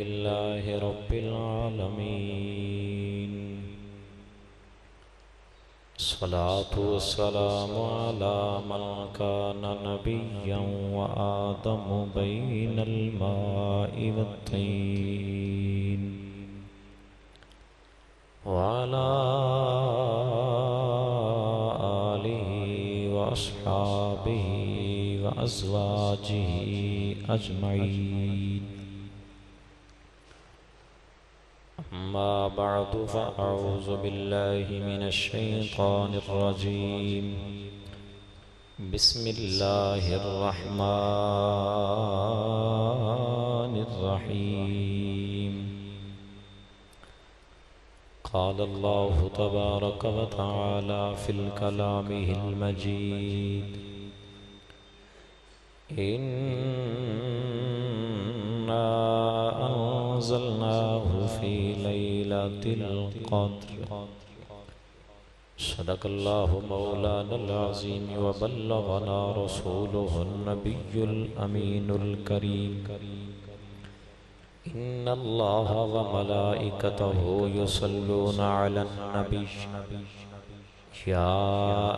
लिल्लाहि रब्बिल आलमीन। सलातु वस्सलामु अला मन काना नबिय्यन व आदमु बैनल माइ वत्तीन व अला आलिहि व अस्हाबिहि व अज़वाजिहि अजमईन। अम्मा बअदु फ़अऊज़ु बिल्लाहि मिनश्शैतानिर्रजीम। बिस्मिल्लाहिर्रहमानिर्रहीम। क़ाल अल्लाहु तबारक व तआला फ़िल कलामिहिल मजीद। इन्ना अंज़लनाहु फ़ी लैलतिल क़द्र। सदक़ल्लाहु मौलानल अज़ीम व बल्लगना रसूलुहुन नबियुल अमीनुल करीम। इन्नल्लाह व मलाइकतहु युसल्लूना अलन नबी या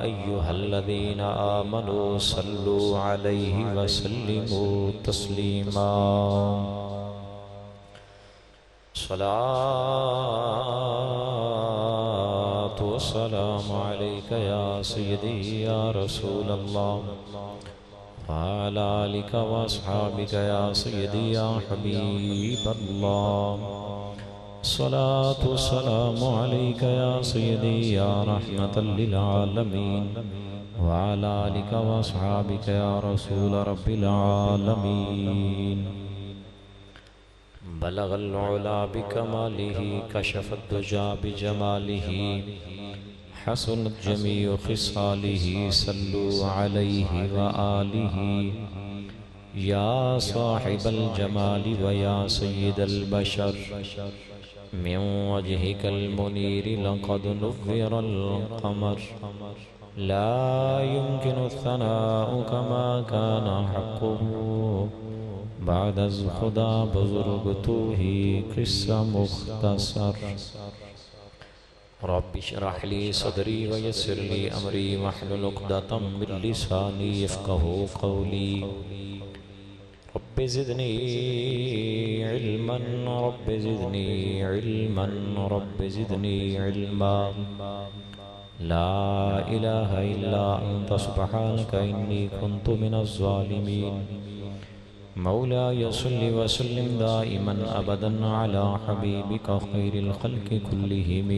अय्युहल्लज़ीना आमनू सल्लू अलैहि व सल्लिमू तस्लीमा। सलातु वस्सलामु अलैका या सय्यदी या रसूलल्लाह व अला आलिका व अस्हाबिका या सय्यदी या हबीबल्लाह। सलातु वस्सलामु अलैका या सय्यदी या रहमतल लिल आलमीन व अला आलिका व अस्हाबिका या रसूल रब्बिल आलमीन। बलगल उला बिकमालिही कशफद दुजा बिजमालिही हसनत जमीउ खिसालिही सल्लू अलैहि व आलिही या साहिबल जमाली व या सय्यिदल बशर मिन वजहिकल मुनीरि लक़द नुव्विरल क़मर ला युमकिनु थनाउ कमा काना हक़्क़ुहु बाद अज़ खुदा बुज़ुर्ग तू ही किस्सा मुख्तसर। रब्बि इश्रह ली सदरी व यस्सिर ली अमरी वहलुल उक़दतम मिन लिसानी यफ़क़हू क़ौली। Rabbi ज़िदनी इल्मन rabbi ज़िदनी इल्मन rabbi ज़िदनी इल्मा। ला इलाहा इल्ला अंत सुब्हानक इन्नी कुन्तु मिनज़ ज़ालिमीन। मौलाया सल्लि व सल्लिम दाइमन अबदन अला हबीबिका खैरिल खल्क़ि कुल्लिहिम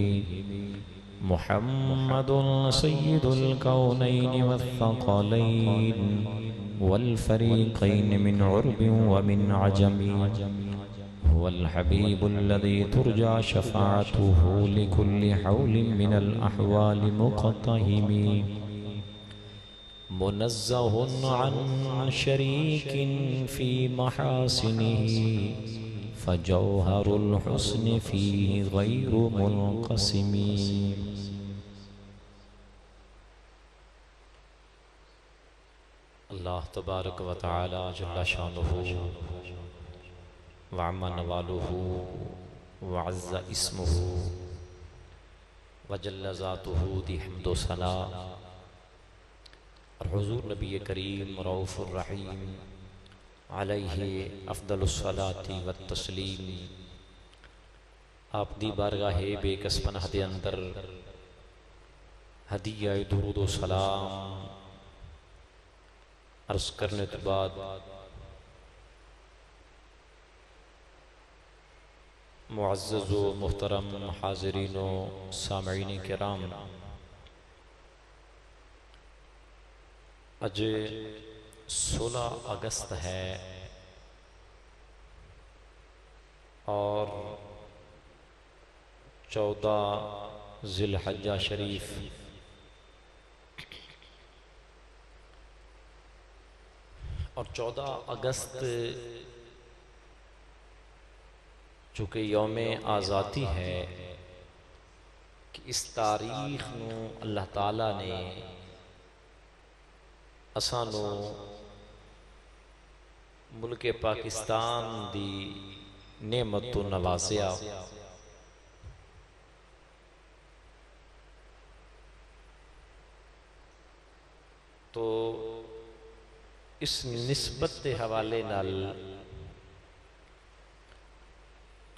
मुहम्मदुन सय्यिदुल कौनैनि वस्सक़लैन वल फ़रीक़ैन मिन उर्बिन व मिन अजमी। हुवल हबीबुल्लज़ी तुरजा शफ़ाअतुहु लिकुल्लि हौलिन मिनल अहवालि मुक़तहिमी। मुनज़्ज़हुन अन शरीकिन फ़ी महासिनिही फ़जौहरुल हुस्नि फ़ीहि ग़ैरु मुनक़सिमी। अल्लाह तबारक व तआला जल्ल शानुहु व अम्मा नवालुहु व अज़्ज़ इस्मुहु व जल्ल ज़ातुहु दी हम्द व सना और हुज़ूर नबी करीम रऊफ़ुर रहीम अलैहि अफ़दलुस सलाति व तस्लीम आप दी बारगाहे बेकस पनाह दे अंदर हदिया दुरूद व सलाम अर्ज़ करने के बाद मुअज़्ज़ज़ व मुहतरम हाज़िरीन व सामईन किराम, आज 16 अगस्त है और 14 ज़िलहज्जा शरीफ और 14 अगस्त चूँकि यौम आज़ादी है कि इस तारीख नूं अल्लाह ताला ने असानू मुल्क पाकिस्तान दी नेमत तो नवासिया। तो इस निस्बत के हवाले नाल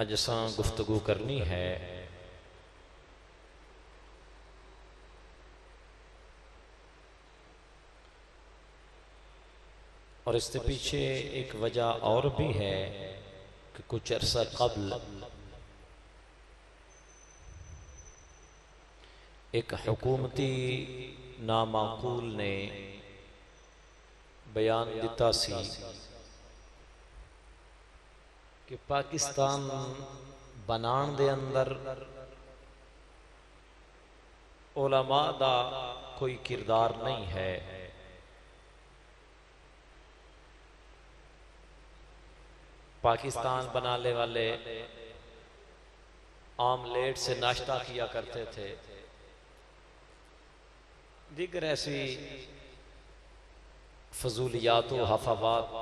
अज असां गुफ्तगू करनी है। और इसके पीछे एक वजह और भी है कि कुछ अरसा कबल एक हुकूमती नामाकूल ने बयान दिता सी कि पाकिस्तान बनाने दे अंदर उलमा दा कोई किरदार नहीं है। पाकिस्तान बनाने वाले आमलेट से नाश्ता किया करते थे, दिगर ऐसी फजूलियात व हफावात।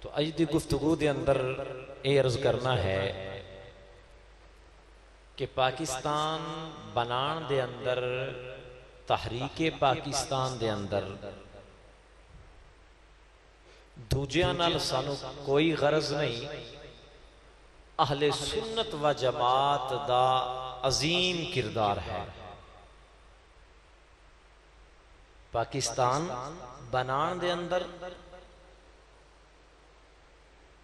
तो अज की गुफ्तगू के अंदर ये अर्ज करना है कि पाकिस्तान बनाने दे अंदर तहरीके पाकिस्तान दे अंदर दूजियां नाल सानू कोई गरज नहीं। अहले सुन्नत व जमात दा अजीम किरदार है। पाकिस्तान बनाने दे अंदर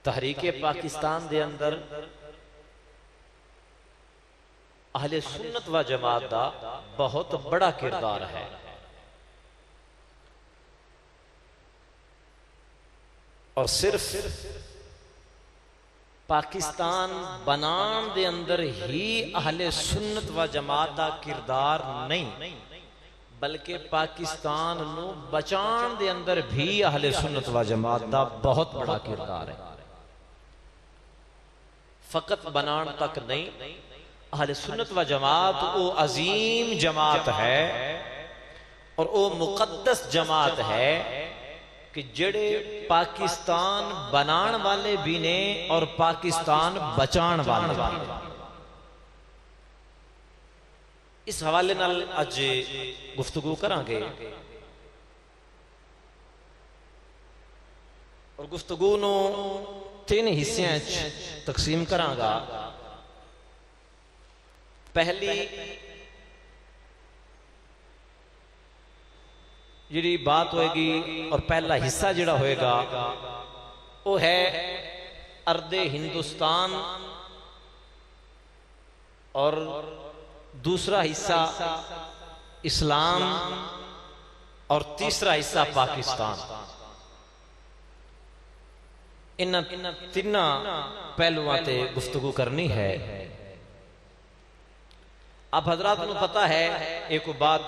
तहरीके पाकिस्तान दे अंदर अहले सुन्नत व जमात दा बहुत बड़ा किरदार है। और सिर्फ पाकिस्तान बनाने दे अंदर ही अहले सुन्नत व जमात दा किरदार नहीं, बल्कि पाकिस्तान नू बचाने दे अंदर भी अहले सुन्नत व जमात दा बहुत बड़ा किरदार है। फकत बनाने तक नहीं, अहले सुन्नत व जमात वो अजीम जमात है और वो मुकद्दस जमात है कि जड़े पाकिस्तान बनाने वाले भी ने और पाकिस्तान बचाने वाले भी। इस हवाले नाल अज गुफ्तगू करांगे और गुफ्तगू नू तीन हिस्सों तकसीम करांगा। पहली जी बात होएगी और पहला हिस्सा जिहड़ा होएगा वो है अर्दे हिंदुस्तान और दूसरा हिस्सा इस्लाम और तीसरा हिस्सा पाकिस्तान। इन तीन पहलुओं ते गुफ्तगू करनी है। आप हजरात को पता है एक बात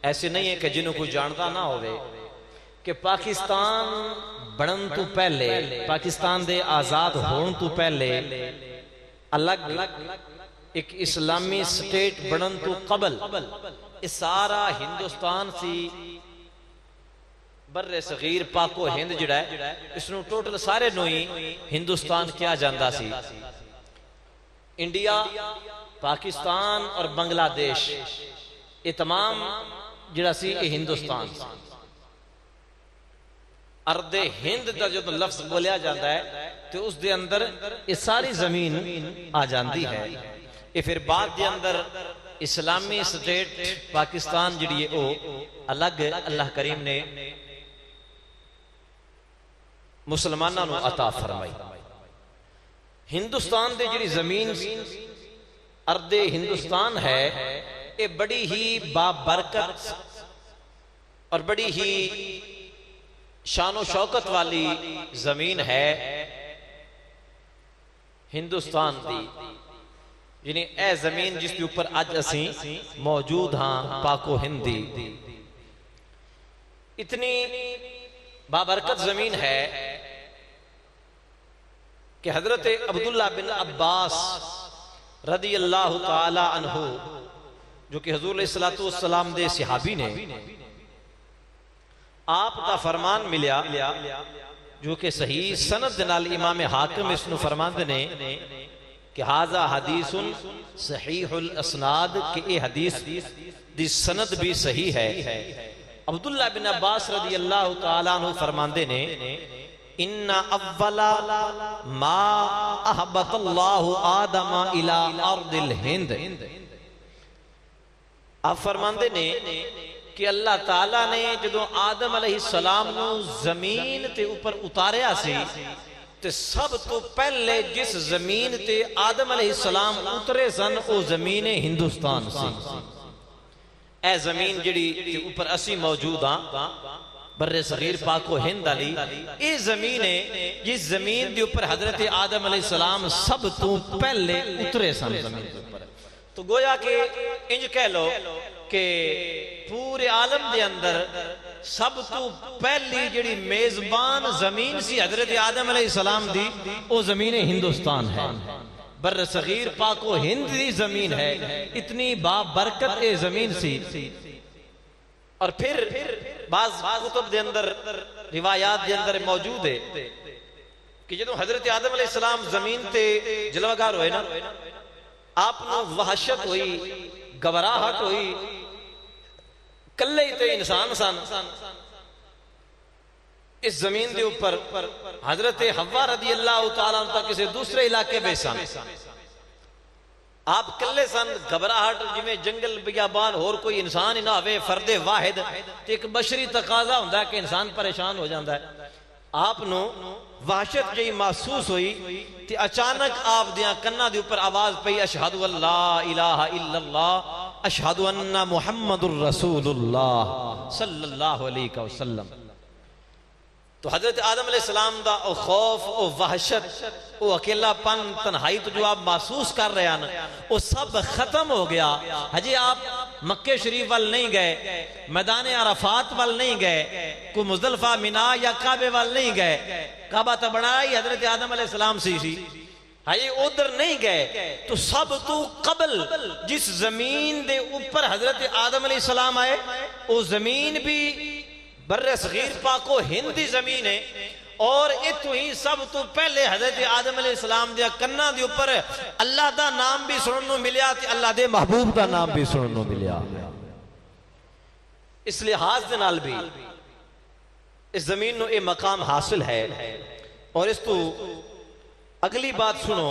ऐसे नहीं है कि जिन्हों को जानता ना होवे कि पाकिस्तान बनन तो पहले, पाकिस्तान दे आजाद होने तो पहले अलग एक इस्लामी स्टेट बनन तो कबल इस सारा हिंदुस्तान सी बर्रे सगीर पाको हिंद जिहड़ा है इसनू टोटल सारे नू ही हिंदुस्तान किया जाता सी। इंडिया, पाकिस्तान और बांग्लादेश ये तमाम जिहड़ा सी हिंदुस्तान। अर्दे हिंद का जो लफ्ज बोलिया जाता है तो उस दे अंदर ये सारी जमीन आ जाती है। ये फिर बाद दे अंदर इस्लामी स्टेट पाकिस्तान जिहड़ी है वो अलग अल्लाह करीम ने मुसलमानों को अता फरमाई। हिंदुस्तान दे जिहड़ी जमीन अर्दे हिंदुस्तान है ये बड़ी ही बाबरकत और बड़ी ही शानो शौकत वाली जमीन है हिंदुस्तान दी। यानी ए जमीन जिसके ऊपर अज असी मौजूद हाँ पाको हिंदी, इतनी बाबरकत जमीन है कि हजरत अब्दुल्ला बिन अब्बास रदी अल्लाह ताला अन्हु जो कि हुजूर अलैहिस्सलातु वस्सलाम दे सहाबी ने आप दा फरमान मिलिया जो कि सही सनद दे नाल इमाम हाकिम इसनु फरमांदे ने कि हाजा हदीसुन सहीहुल असनाद कि ये हदीस दी सनद भी सही है। अब्दुल्लाह बिन अब्बास रदी अल्लाह तआला अन्हु फरमांदे ने इन्ना अव्वला मा अहबतल्लाहु आदम इला अर्दिल हिंद। आप फरमांदे ने कि अल्लाह ताला ने जदों आदम अलैहिस्सलाम नू जमीन ते ऊपर उतारिया सी ते सब तो पहले जिस जमीन ते आदम अलैहिस्सलाम उतरे सन वो जमीन हिंदुस्तान सी। ए जमीन जिहड़ी ऊपर असी मौजूद हां बर्रे सगीर पाको हिंद अली, ये जमीन है जिस जमीन के ऊपर हजरत आदम अलैहिस्सलाम सब तो पहले उतरे सन जमीन के ऊपर। तो गोया के इंज कह लो कि पूरे आलम के अंदर सब तो पहली जिहड़ी मेजबान जमीन सी हजरत आदम अलैहिस्सलाम दी वो जमीन हिंदुस्तान है। बर्र सगीर पाको हिंद की जमीन है, इतनी बाबरकत ये जमीन सी। और फिर बाज कुतुब दे अंदर रिवायात दे अंदर मौजूद है कि जदों हजरत आदम अलैहिस्सलाम जमीन ते जलवागार होए ना, आपनो वहशत हुई, घबराहट हुई, कल्ले ही ते इंसान सन। इस जमीन के ऊपर हजरत हव्वा रदी अल्लाह तआला अन्हा किसी दूसरे इलाके में सन, आप कल्ले सन। घबराहट जिवें जंगल बियाबान होर कोई इंसान ही ना होवे, फर्दे वाहिद ते एक बशरी तकाजा हुंदा है कि इंसान परेशान हो जाता है। आपनो वहशत जी महसूस हुई ते अचानक आप दियां कन्ना दे ऊपर आवाज पई अशहदु अल्ला इलाहा इल्लल्लाह अशहदु अन्ना मुहम्मदुर रसूलुल्लाह सल्लल्लाहु अलैहि वसल्लम। तो हजरत आदम अलैहिस्सलाम दा ओ खौफ, ओ वहशत, ओ अकेलापन, तन्हाई तो जो आप महसूस कर रहे हैं वो सब खत्म हो गया। हजे आप मक्के शरीफ वाल नहीं गए, मैदान अरफात वाल नहीं गए, को मुज़दलिफा मिना या काबे वाल नहीं गए। काबा तो बनाया ही हजरत आदम अलैहिस्सलाम सी हजे उधर नहीं गए। तो सब तो कबल जिस जमीन दे ऊपर हजरत आदम अलैहिस्सलाम आए वो जमीन भी बर्रे सगीर पाको हिंदी जमीन है। और इतों ही सब तो पहले हजरत आदम अलैहिस्सलाम दे कन्ना दे ऊपर अल्लाह दा नाम भी सुनने को मिलिया ते अल्लाह दे महबूब दा नाम भी सुनने को मिलिया। इस लिहाज दे नाल भी इस जमीन नो ये मकाम हासिल है। और इस तो अगली बात सुनो,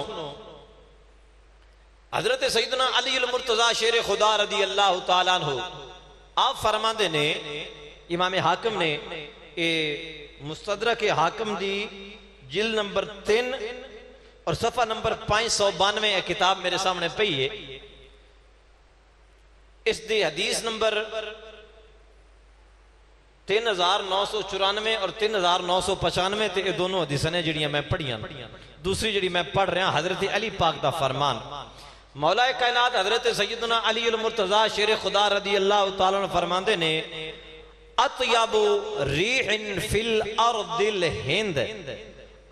हजरत सैयदना अली अल मुर्तजा शेर खुदा रदी अल्लाह तआला अन्हु आप फरमाते ने, इमाम हाकिम ने ये मुस्तदरक के हाकिम दी जिल्द नंबर 3 और सफा नंबर 592 किताब मेरे सामने पई है। इस दी हदीस नंबर 3994 और 3995 ते ये दोनों हदीसां ने जिहड़ियां मैं पढ़ियां। दूसरी जिहड़ी मैं पढ़ रहा हजरत अली पाक दा फरमान, मौलाए कायनात हजरत सैयदना अली अल मुर्तजा शेर खुदा रदी अल्लाह तआला अन्हु फरमांदे ने अतयबु रीहिन फिल अर्दिल हिंद।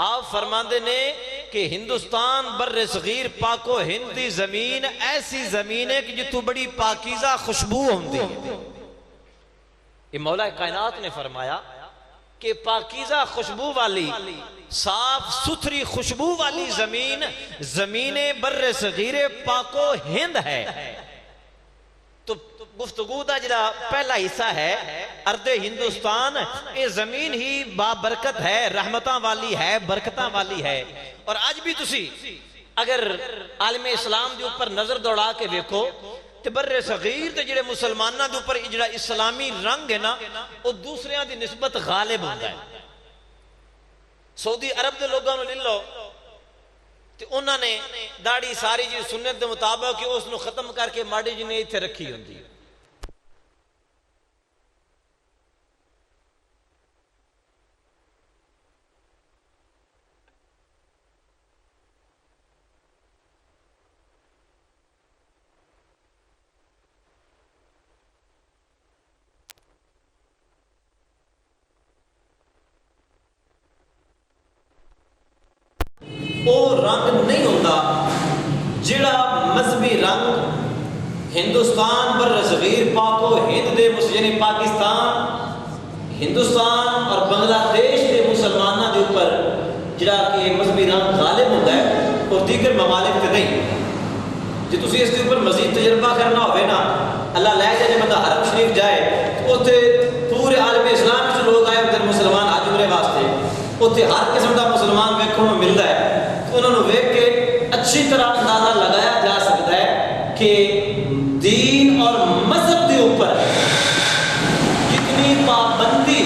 आप फरमाते ने कि हिंदुस्तान बर्रे सगीर पाको हिंदी जमीन ऐसी जमीन है कि जितों बड़ी पाकीज़ा खुशबू होती है। ये मौला कायनात ने फरमाया कि पाकीज़ा खुशबू वाली, साफ सुथरी खुशबू वाली जमीन जमीने बर्रे सगीरे पाको हिंद है। तो गुफ्तगू दा जिहड़ा पहला हिस्सा है अर्दे हिंदुस्तान, ये जमीन ही बाबरकत है, रहमतां वाली है, बरकतां वाली है। और आज भी तुसी अगर आलमे इस्लाम के ऊपर नजर दौड़ा के देखो तो बर्रे सगीर ते जिहड़े मुसलमानां दे ऊपर जिहड़ा इस्लामी रंग है ना वो दूसरियां दी निस्बत गालिब होंदा है। सऊदी अरब के लोगों को ले लो तो उन्होंने दाढ़ी सारी जी सुन्नत के मुताबिक उसको खत्म करके माड़ी जी ने इत्थे रखी होंदी। वो रंग नहीं होता जिहड़ा मजहबी रंग हिंदुस्तान पर सगीर पाको हिंद दे यानी पाकिस्तान हिंदुस्तान और बांग्लादेश के मुसलमानों के ऊपर जिहड़ा कि मजहबी रंग गालिब होता है और दीगर ममालिक से नहीं। जो तुम इसके ऊपर मजीद तजर्बा करना हो ना, अल्लाह लै जाए बंदा हरम शरीफ जाए तो उत्थे पूरे आलम इस्लाम से लोग आए उधर मुसलमान हज उमरे वास्ते, उत्थे हर किस्म का मुसलमान वेखने को मिलता है। तो उन्होंने वेख के अच्छी तरह अंदाजा लगाया जा सकता है कि दीन और मजहब के ऊपर जितनी पाबंदी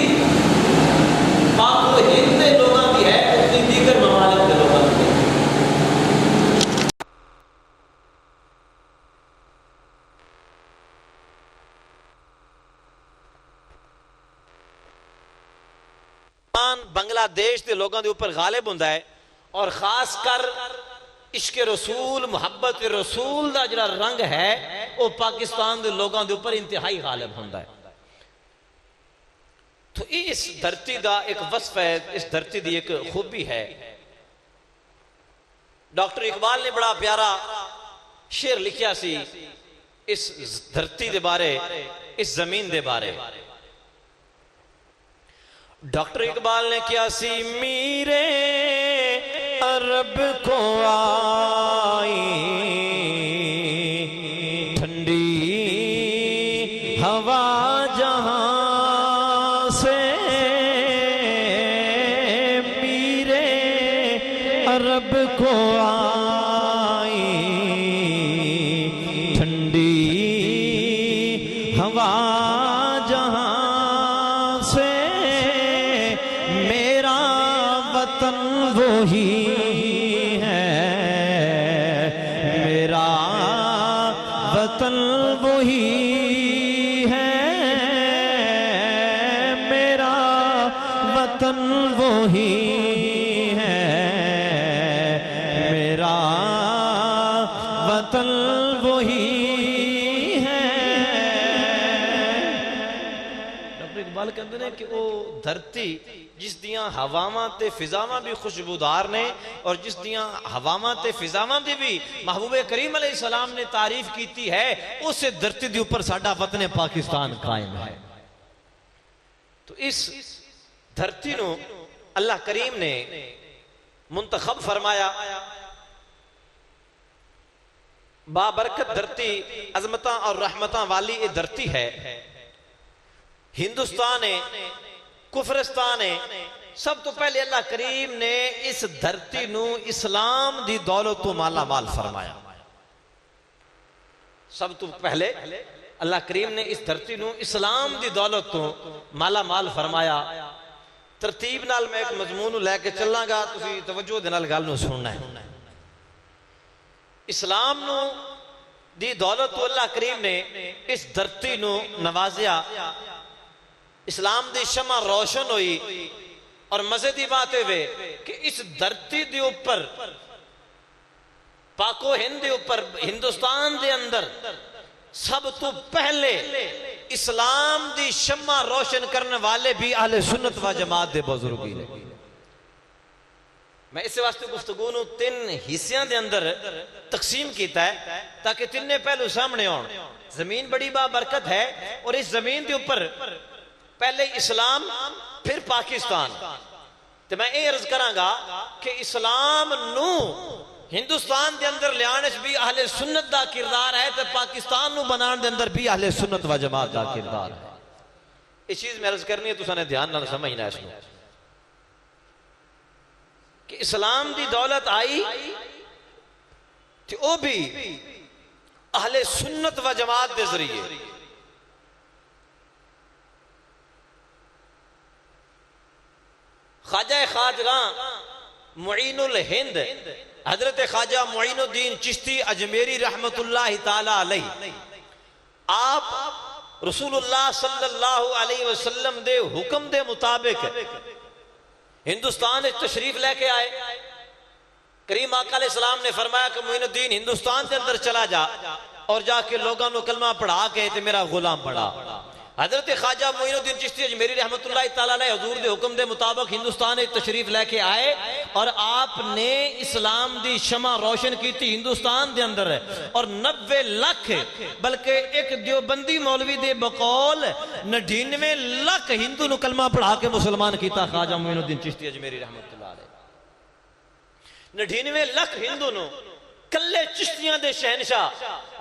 पाक हिंद के लोगों की है उतनी दीगर ममालिक के लोगों की। बांग्लादेश के लोगों के ऊपर गालिब होता है और खास कर इश्क रसूल मुहब्बत रसूल का जो रंग है वो पाकिस्तान के लोगों के ऊपर इंतहाई गालिब होता है। तो इस धरती का एक वस्फ है, इस धरती की एक खूबी है। डॉक्टर इकबाल ने बड़ा प्यारा शेर लिखा सी इस धरती के बारे, इस जमीन के बारे। डॉक्टर इकबाल ने क्या सी, मीरे अरब को आई ठंडी हवा जहां से, मीरे अरब को आई ठंडी हवा जहां से, मेरा वतन वही है, मेरा वतन वही है, मेरा वतन वही है, मेरा वतन वही है। डॉक्टर इकबाल कहते हैं कि वो धरती जिस दियां हवावां ते फिजावां भी खुशबूदार ने और जिस दियां हवावां ते फिजावां दी भी महबूबे करीम अलैहिस्सलाम ने तारीफ की है, उस धरती के ऊपर साडा वतन पाकिस्तान कायम है। तो इस धरती को अल्लाह करीम ने मुंतखब फरमाया। बाबरकत धरती, अजमत और रहमत वाली ये धरती है। हिंदुस्तान है, कुफरिस्तान है। सब तो पहले अल्लाह करीम ने इस धरती नू इस्लाम दी दौलत तो माला माल फरमाया। सब तो पहले अल्लाह करीम ने इस धरती नू इस्लाम दी दौलत तो माला माल फरमाया। तरतीब नाल मैं एक मजमून लैके चलांगा, तुसी तवज्जो दे नाल गल नू सुनना है। इस्लाम नू दी दौलत तो अल्लाह करीम ने इस धरती नू नवाजिया। इस्लाम दी शमा रोशन हुई और मजे की बात है कि इस धरती के ऊपर पाको हिंद के ऊपर हिंदुस्तान के अंदर सब तो पहले इस्लाम दी शमा रोशन करने वाले भी अहले सुन्नत व जमात दे बुजुर्ग ने। मैं इस वास्ते गुफ्तगू नू तीन हिस्सों के अंदर तकसीम किया है ताकि तीन पहलू सामने आउण। जमीन बड़ी बाबरकत है और इस जमीन के ऊपर पहले इस्लाम फिर पाकिस्तान। तो मैं ये अर्ज करांगा कि इस्लाम नू हिंदुस्तान के अंदर लियाने भी अहले सुन्नत का किरदार है, तो पाकिस्तान नू बनाने के अंदर भी अहले सुन्नत व जमात का किरदार है। इस चीज में अर्ज करनी है, तुसाने ध्यान नाल समझना इसको कि इस्लाम की दौलत आई तो वह भी अहले सुन्नत व जमात के जरिए। ख्वाजा खाजगा मुईनुल हिंद हजरत ख्वाजा मुईनुद्दीन चिश्ती अजमेरी रहमतुल्लाह ताला अलैह, आप रसूलुल्लाह सल्लल्लाहु अलैहि वसल्लम दे हुक्म दे मुताबिक हिंदुस्तान तशरीफ लेके आए। करीम आका अलैहिस्सलाम ने फरमाया कि मुईनुद्दीन हिंदुस्तान के अंदर चला जा और जाके लोगों को कलमा पढ़ा के ते मेरा गुलाम बना। हजरत ख्वाजा मुईनुद्दीन चिश्ती अजमेरी रहमतुल्लाह ताला अलैह हुजूर दे हुक्म दे मुताबिक हिंदुस्तान तशरीफ लेके आए और आपने इस्लाम दी शमा रोशन की थी हिंदुस्तान दे अंदर और 90 लाख बल्कि एक देवबंदी मौलवी दे बकौल 99 लाख हिंदू नु कलमा पढ़ा के मुसलमान किया ख्वाजा मोइनुद्दीन चिश्ती अजमेरी रहमतुल्लाह अलैह। 99 लाख हिंदू नु कल्ले चिश्तियां दे शहनशाह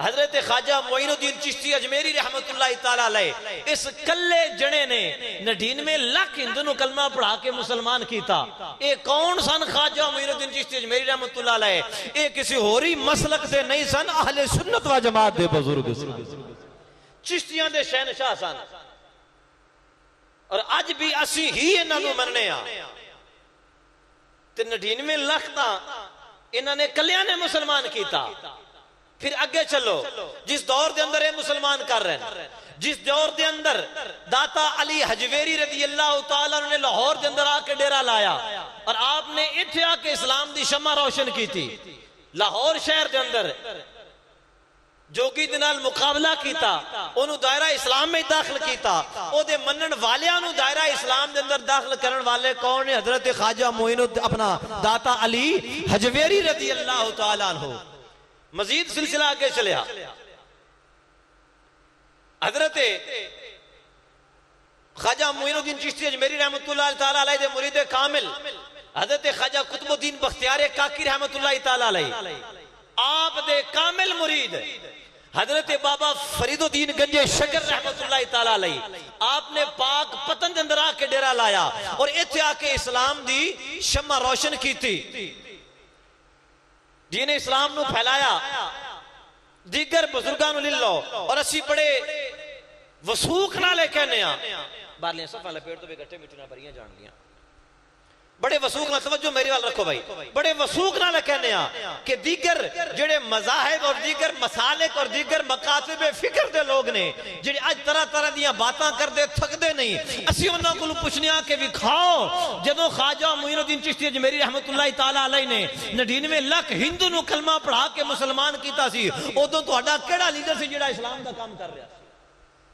हजरत ख्वाजा मोइनुद्दीन चिश्ती अजमेरी रहमतुल्लाह ताला अलैह इस कल्ले जने ने 99 लाख हिंदू नु कलमा पढ़ा के मुसलमान कीता। ये कौन सन ख्वाजा मोइनुद्दीन चिश्ती अजमेरी रहमतुल्लाह अलैह? ये किसी होरी मसलक से नहीं सन, अहले सुन्नत व जमात दे बुजुर्ग चिश्तियां दे शहनशाह सन। और अज भी असी ही इन्हां नू मनने आ ते 99 लाख ता इन्होंने कलिया ने मुसलमान किया। फिर अगे चलो, जिस दौर के अंदर ये मुसलमान कर रहे हैं, जिस दौर के अंदर दाता अली हजवेरी रज़ी अल्लाह तआला ने लाहौर के अंदर आके डेरा लाया और आपने इत्थे आके इस्लाम की शमा रोशन की थी। लाहौर शहर के अंदर जोगी दे नाल मुकाबला किया, ओनू दायरा इस्लाम में दाखिल किया। ओदे मनन वालियां नू दायरा इस्लाम दे अंदर दाखिल करन वाले कौन है? हजरत ख्वाजा मोइनुद्दीन अपना दाता अली हजवेरी रज़ी अल्लाह तआला अन्हु। मजीद सिलसिला आगे चलिया। हजरत ख्वाजा मोइनुद्दीन चिश्ती अजमेरी रहमतुल्लाह ताला अलैह दे मुरीद कामिल हजरत ख्वाजा कुतुबुद्दीन बख्तियार काकी रहमतुल्लाह ताला अलैह आप दे कामिल मुरीद हजरत बाबा फरीदुद्दीन गंजे शकर रहमतुल्लाह ताला अलैह आपने पाक पतन के अंदर आके डेरा लाया और इत्थे आके इस्लाम दी शमा रोशन की थी। दीन इस्लाम नू फैलाया, दीगर बुजुर्गां नू ले लो और असी बड़े वसूख नाल कहने आ बारलियां सफा लपेट तो गट्टे मिट्टी ना भरियां जान लियां। बड़े वसूख ना तवज्जो मेरी वाल रखो भाई, बड़े वसूख ना कहने आ कि दीगर जेड़े मज़ाहिब और दीगर मसालिक और दीगर मकासिब फिक्र दे लोग ने जेड़े आज तरह तरह दी बातां करदे थकदे नहीं, असी उन्हां कोल पुछने आ कि विखाओ जदों ख्वाजा मोइनुद्दीन चिश्ती अजमेरी रहमतुल्लाह ताला अलैह ने 99 लाख हिंदू नु कलमा पढ़ा के मुसलमान कीता सी, उदों तुहाडा केड़ा लीडर सी जेड़ा इस्लाम दा काम कर रहा सी?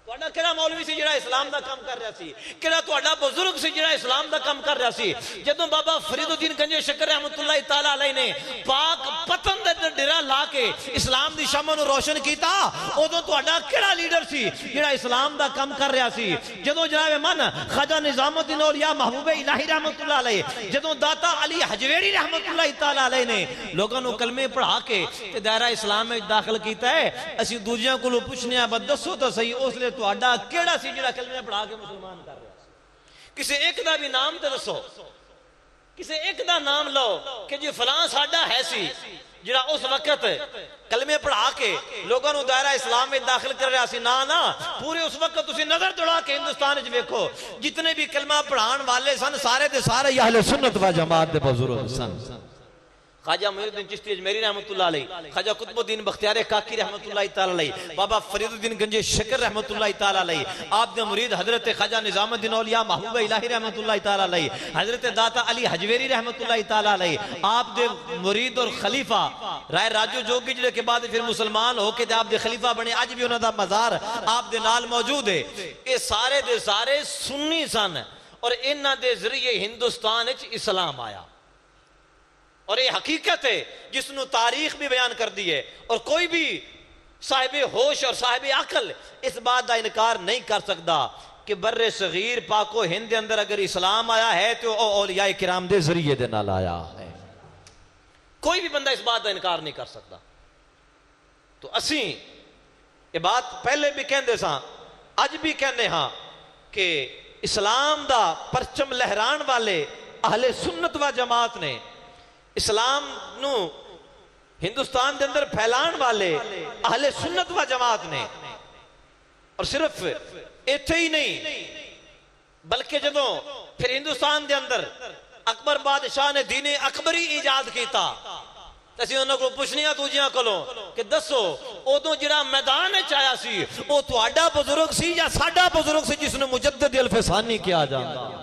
तुहाडा केड़ा मौलवी सी जेड़ा इस्लाम दा काम कर रहा सी? केड़ा तुहाडा बुजुर्ग सी जेड़ा इस्लाम दा काम कर रहा सी? जदों बाबा फरीदुद्दीन गंजे शकर रहमतुल्लाह ताला अलैह ने पाक पतन दे डेरा ला के इस्लाम दी शमा नू रोशन कीता, उदों तुहाडा केड़ा लीडर सी जेड़ा इस्लाम दा काम कर रहा सी? जदों जनाब मन ख्वाजा निजामुद्दीन औलिया महबूबे इलाही रहमतुल्लाह अलैह जदों दाता अली हजवेरी रहमतुल्लाह ताला अलैह ने लोगों नू कलमे पढ़ा के ते दायरा इस्लाम में दाखिल कीता है, असी दूजियां कोलों पुछने आ बस दसो तो सही उसले तुहाडा केड़ा सी जेड़ा कलमे पढ़ा के मुसलमान कर रहा सी? किसी एक दा भी नाम ते दसो, किसी एक दा नाम लो कि जी फलां साडा है सी जेड़ा उस वक्त कलमे पढ़ा के लोगों नू दायरा इस्लाम में दाखिल कर रहा सी। ना ना, पूरे उस वक्त तुसी नजर दौड़ा के हिंदुस्तान च देखो जितने भी कलमा पढ़ाने वाले सन सारे दे सारे अहले सुन्नत व जमात दे बुजुर्ग सन। ख्वाजा मोइनुद्दीन चिश्ती अजमेरी रहमतुल्लाह अलैह, ख्वाजा कुतुबुद्दीन बख्तियार काकी रहमतुल्लाह ताला अलैह, बाबा फरीदुद्दीन गंजे शकर रहमतुल्लाह ताला अलैह, आप दे मुरीद हजरत ख्वाजा निजामुद्दीन औलिया महबूब इलाही रहमतुल्लाह ताला अलैह, हजरत दाता अली हजवेरी रहमतुल्लाह ताला अलैह, आप दे मुरीद और खलीफा राय राजू जोगी जिहड़े के बाद फिर मुसलमान होके ते आप दे खलीफा बने, अज भी उन्हां दा मज़ार आप दे नाल मौजूद है। ये सारे दे सारे सुन्नी सन और इन्हां दे जरिए हिंदुस्तान विच इस्लाम आया और ये हकीकत है जिसनों तारीख भी बयान कर दी है और कोई भी साहिब होश और साहिब अकल इस बात का इनकार नहीं कर सकता कि बर्रे सगीर पाको हिंद के अंदर अगर इस्लाम आया है तो औलिया किराम दे जरिए दे नाल आया है। कोई भी बंदा इस बात का इनकार नहीं कर सकता। तो असी ये बात पहले भी कहते सा अज भी कहने हाँ कि इस्लाम दा परचम लहरान वाले अहले सुन्नत व जमात ने इस्लाम नू हिंदुस्तान के अंदर फैलान वाले अहले सुन्नत व जमात ने और सिर्फ इत्थे ही नहीं बल्कि जदों फिर हिंदुस्तान के अंदर अकबर बादशाह ने दीने अकबरी इजाद किया असीं उन्हां कोलों पुछने आ दूजियां कोलों कि दसो उदों जिहड़ा मैदान च आया सी वो तुहाडा बुजुर्ग सी या साडा बुजुर्ग सी जिसनूं मुजद्दिद अल-फसानी किया जाता है,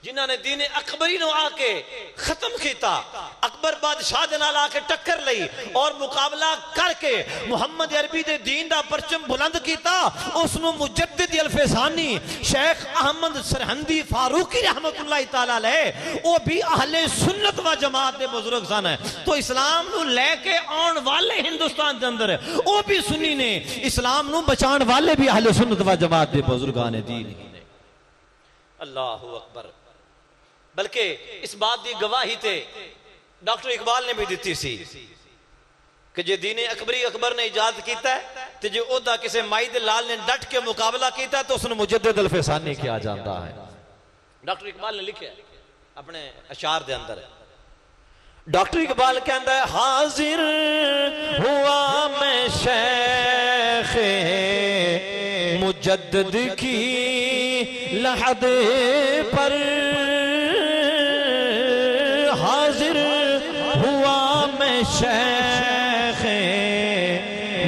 जिन्होंने दीन अकबरी नो आके खत्म किया। अकबर अकबर बादशाह दे नाल आके टक्कर लई और मुकाबला करके मुहम्मद अरबी दे दीन दा परचम बुलंद कीता। उसनु मुजद्दिद अल-फैसानी शेख अहमद सरहंदी फारूकी रहमतुल्लाह तआला अलैह वो भी अहले सुन्नत व जमात दे बुजुर्ग सन। तो इस्लाम नू लेके आने वाले हिंदुस्तान दे अंदर वो भी सुन्नी ने, इस्लाम नू बचाने वाले भी अहले सुन्नत व जमात दे बुजुर्गान दीन ने। अल्लाहु अकबर। बल्कि इस बात की गवाही ते डॉक्टर इकबाल ने भी दी सी कि जे दीन अकबरी अकबर ने इजाद किया तो जो ओदा किसी माई दे लाल ने डट के मुकाबला किया तो उसने मुजद्दिद अल-फैसानी किया जाता है। डॉक्टर इकबाल ने लिखे अपने अशार दे अंदर, डॉक्टर इकबाल कहता है हाजिर हुआ मैं शेख मुजद्दिद की लहद पर, हाजिर हुआ मैं शेख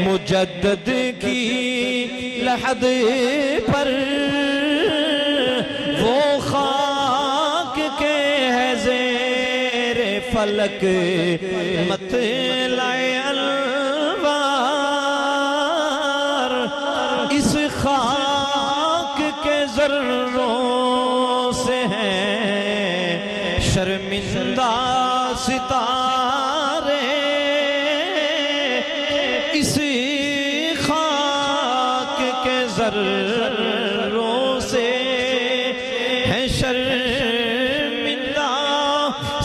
मुजद्दिद की लहद पर, वो खाक के है ज़ेर फलक मत लाए अलवार, इस खाक के ज़र्रों से हैं शर्मिंदा सितारे, इसी खाक के ज़र्रों से हैं शर्मिंदा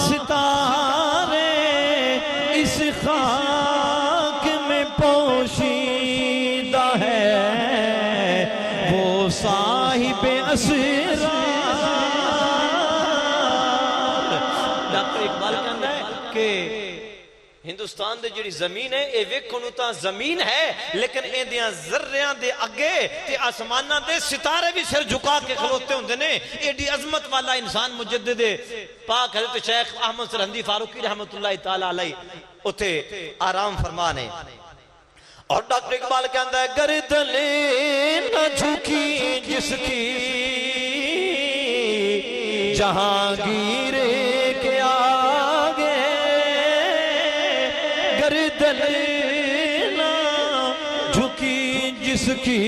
सितारे, इस खाक में पोशीदा है वो साहिब असरार। डॉक्टर इकबाल कहता है कि हिंदुस्तान की जी जमीन है ये वेखो तो जमीन है, लेकिन इंदियां जर्रियां दे अगे ते आसमानां दे सितारे भी सिर झुका के खलोते होंदे ने। एडी अजमत वाला इंसान मुजद्दिद पाक हज़रत शेख अहमद सरहंदी फारूकी रहमतुल्लाह तआला अलैह उथे आराम फरमा ने। और डॉक्टर इकबाल कहता है गर्दन न झुकी जिसकी जहांगीर के आगे, गर्दन न झुकी जिसकी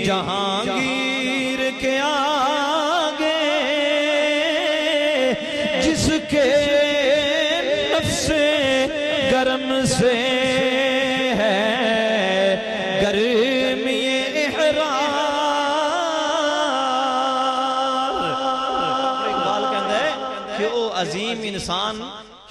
जहांगीर के आगे, जिसके नफ्से गरम से है गर्मी इहरार। इकबाल कहता है कि वो अजीम इंसान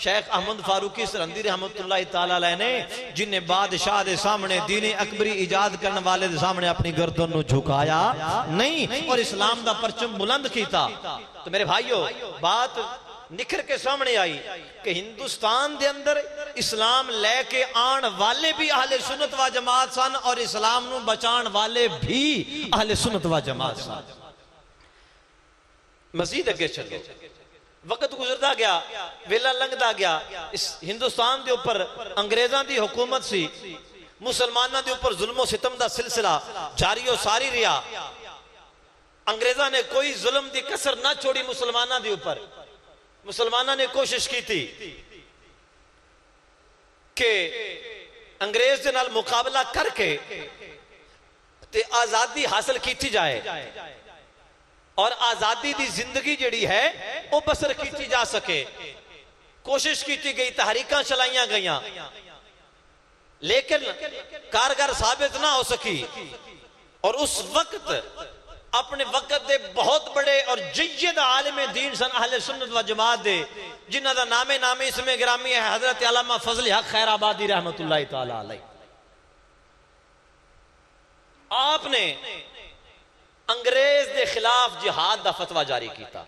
शेख अहमद फारूकी सरहंदी रहमतुल्लाह तआला अलैह ने जिन्हें बादशाह दे सामने दीन अकबरी इजाद करने वाले दे सामने अपनी गर्दन को झुकाया नहीं और इस्लाम दा परचम बुलंद किया। तो मेरे भाइयों बात निखर के सामने आई कि हिंदुस्तान दे अंदर इस्लाम लेके आने वाले भी अहले सुन्नत व जमात सन और इस्लाम नू बचाने वाले भी अहले सुन्नत व जमात सन। मजीद अगे चलो, वक्त गुजरता गया, वेला लंघदा गया, इस हिंदुस्तान दे ऊपर अंग्रेजां दी हुकूमत सी, मुसलमानां दे ऊपर जुल्मो सितम दा सिलसिला जारी और सारी रहा। अंग्रेजां ने कोई जुल्म दी कसर ना छोड़ी मुसलमानां दे ऊपर। मुसलमानां ने कोशिश की थी कि अंग्रेज दे नाल मुकाबला करके ते आजादी हासिल की जाए और आजादी दी जिंदगी जिहड़ी है वो बसर की जा सके। कोशिश की गई, तहरीकां चलाइयां गईयां, लेकिन कारगर साबित ना हो सकी। और उस वक्त अपने वक्त दे बहुत बड़े और जय्यद आलिम दीन सन अहले सुन्नत व जमात दे, जिन्हां दा नामे नामे इसमें गिरामी है हजरत अल्लामा फजल हक खैराबादी रहमतुल्लाह तआला अलैह। आपने अंग्रेज के खिलाफ जिहाद का फतवा जारी किया।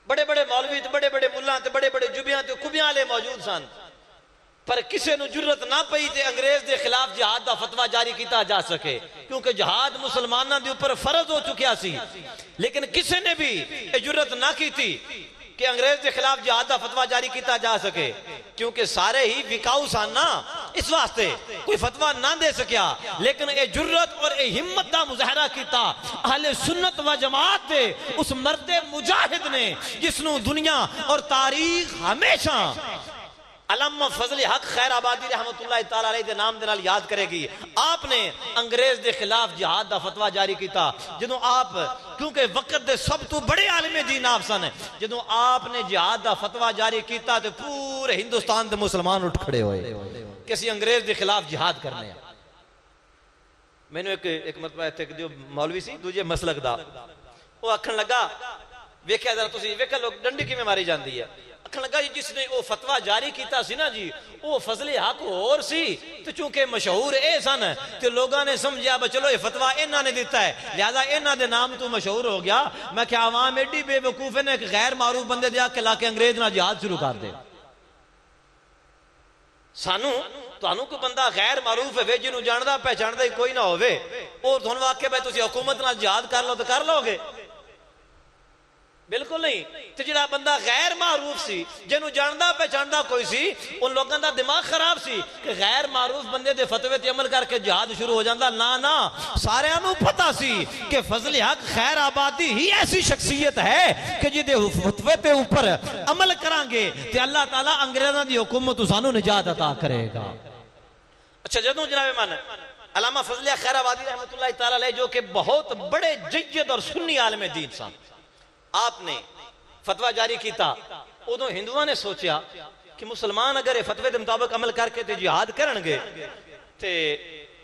बड़े बड़े मौलवी बड़े बड़े मुल्ला बड़े बड़े जुबियां खुबियां वाले मौजूद सन, पर किसी को जरूरत ना पई ते अंग्रेज के खिलाफ जिहाद का फतवा जारी किया जा सके, क्योंकि जिहाद मुसलमानों के ऊपर फर्ज हो चुकिया सी। लेकिन किसी ने भी जरूरत ना की थी कि अंग्रेज के खिलाफ जिहाद का फतवा जारी किया जा सके, क्योंकि सारे ही विकाऊ सन ना। इस वास्ते कोई फतवा ना दे सकिया, लेकिन ये जुर्रत और ये हिम्मत का मुजाहरा किया अहले सुन्नत व जमात दे उस मर्दे मुजाहिद ने जिसनों दुनिया और तारीख हमेशा अल्लामा फजल हक खैर आबादी रहमतुल्लाह तआला अलैह दे नाम दे नाल याद करेगी। आपने अंग्रेज के खिलाफ जिहाद का फतवा जारी किया जो आप, क्योंकि वक्त दे सब तो बड़े आलिम दीन आप सन, जो आपने जिहाद का फतवा जारी किया तो पूरे हिंदुस्तान के मुसलमान उठ खड़े हुए कि असीं अंग्रेज के खिलाफ जिहाद करने। मैनू एक मतलब इत्थे मौलवी सी दूजे मसलक दा, वो आखन लगा वेख्या जरा तुसीं वेख्या लोग डंडी किवें मारी जाती है, आखन लगा जी जिसने वो फतवा जारी किया सी ना जी वो फजले हक होर सी, तो चूंकि मशहूर ए सन तो लोगों ने समझा बा चलो ये फतवा इन्हां ने दिता है लिहाजा इन्हां दे नाम तो मशहूर हो गया। मैं क्या आवाम एडी बेवकूफ है ने एक गैर मारूफ बंदे दे आके लाके अंग्रेज नाल जिहाद शुरू कर दे। सानू तुहानू कोई बंदा गैर मारूफ है जिन्हों जानदा पहचानदा ही कोई ना होवे और तुहानू आके भाई तुसीं हुकूमत नाल जिहाद कर लो तो कर लोगे? बिल्कुल नहीं। तो जिहड़ा बंदा गैर मारूफ सी जिन्हों जानदा पहचानदा कोई सी उन लोगों का दिमाग खराब सी कि गैर मारूफ बंदे दे फतवे ते अमल करके जिहाद शुरू हो जाता। ना ना, सारियां नूं पता सी कि फजल हक खैर आबादी ही ऐसी शख्सियत है कि जिहदे फतवे ते ऊपर अमल करांगे ते अल्लाह ताला अंग्रेज़ां दी हुकूमत तो सानू निजात अता करेगा। अच्छा, जदों जनाब मन अल्लामा फजल हक खैर आबादी रहमतुल्लाह तआला अलैह जो कि बहुत बड़े जय्यद और सुन्नी आलिम दीन सन, आपने फतवा जारी किया, उदों हिंदुओं ने सोचा कि मुसलमान अगर फतवे के मुताबिक अमल करके ते जिहाद करनगे ते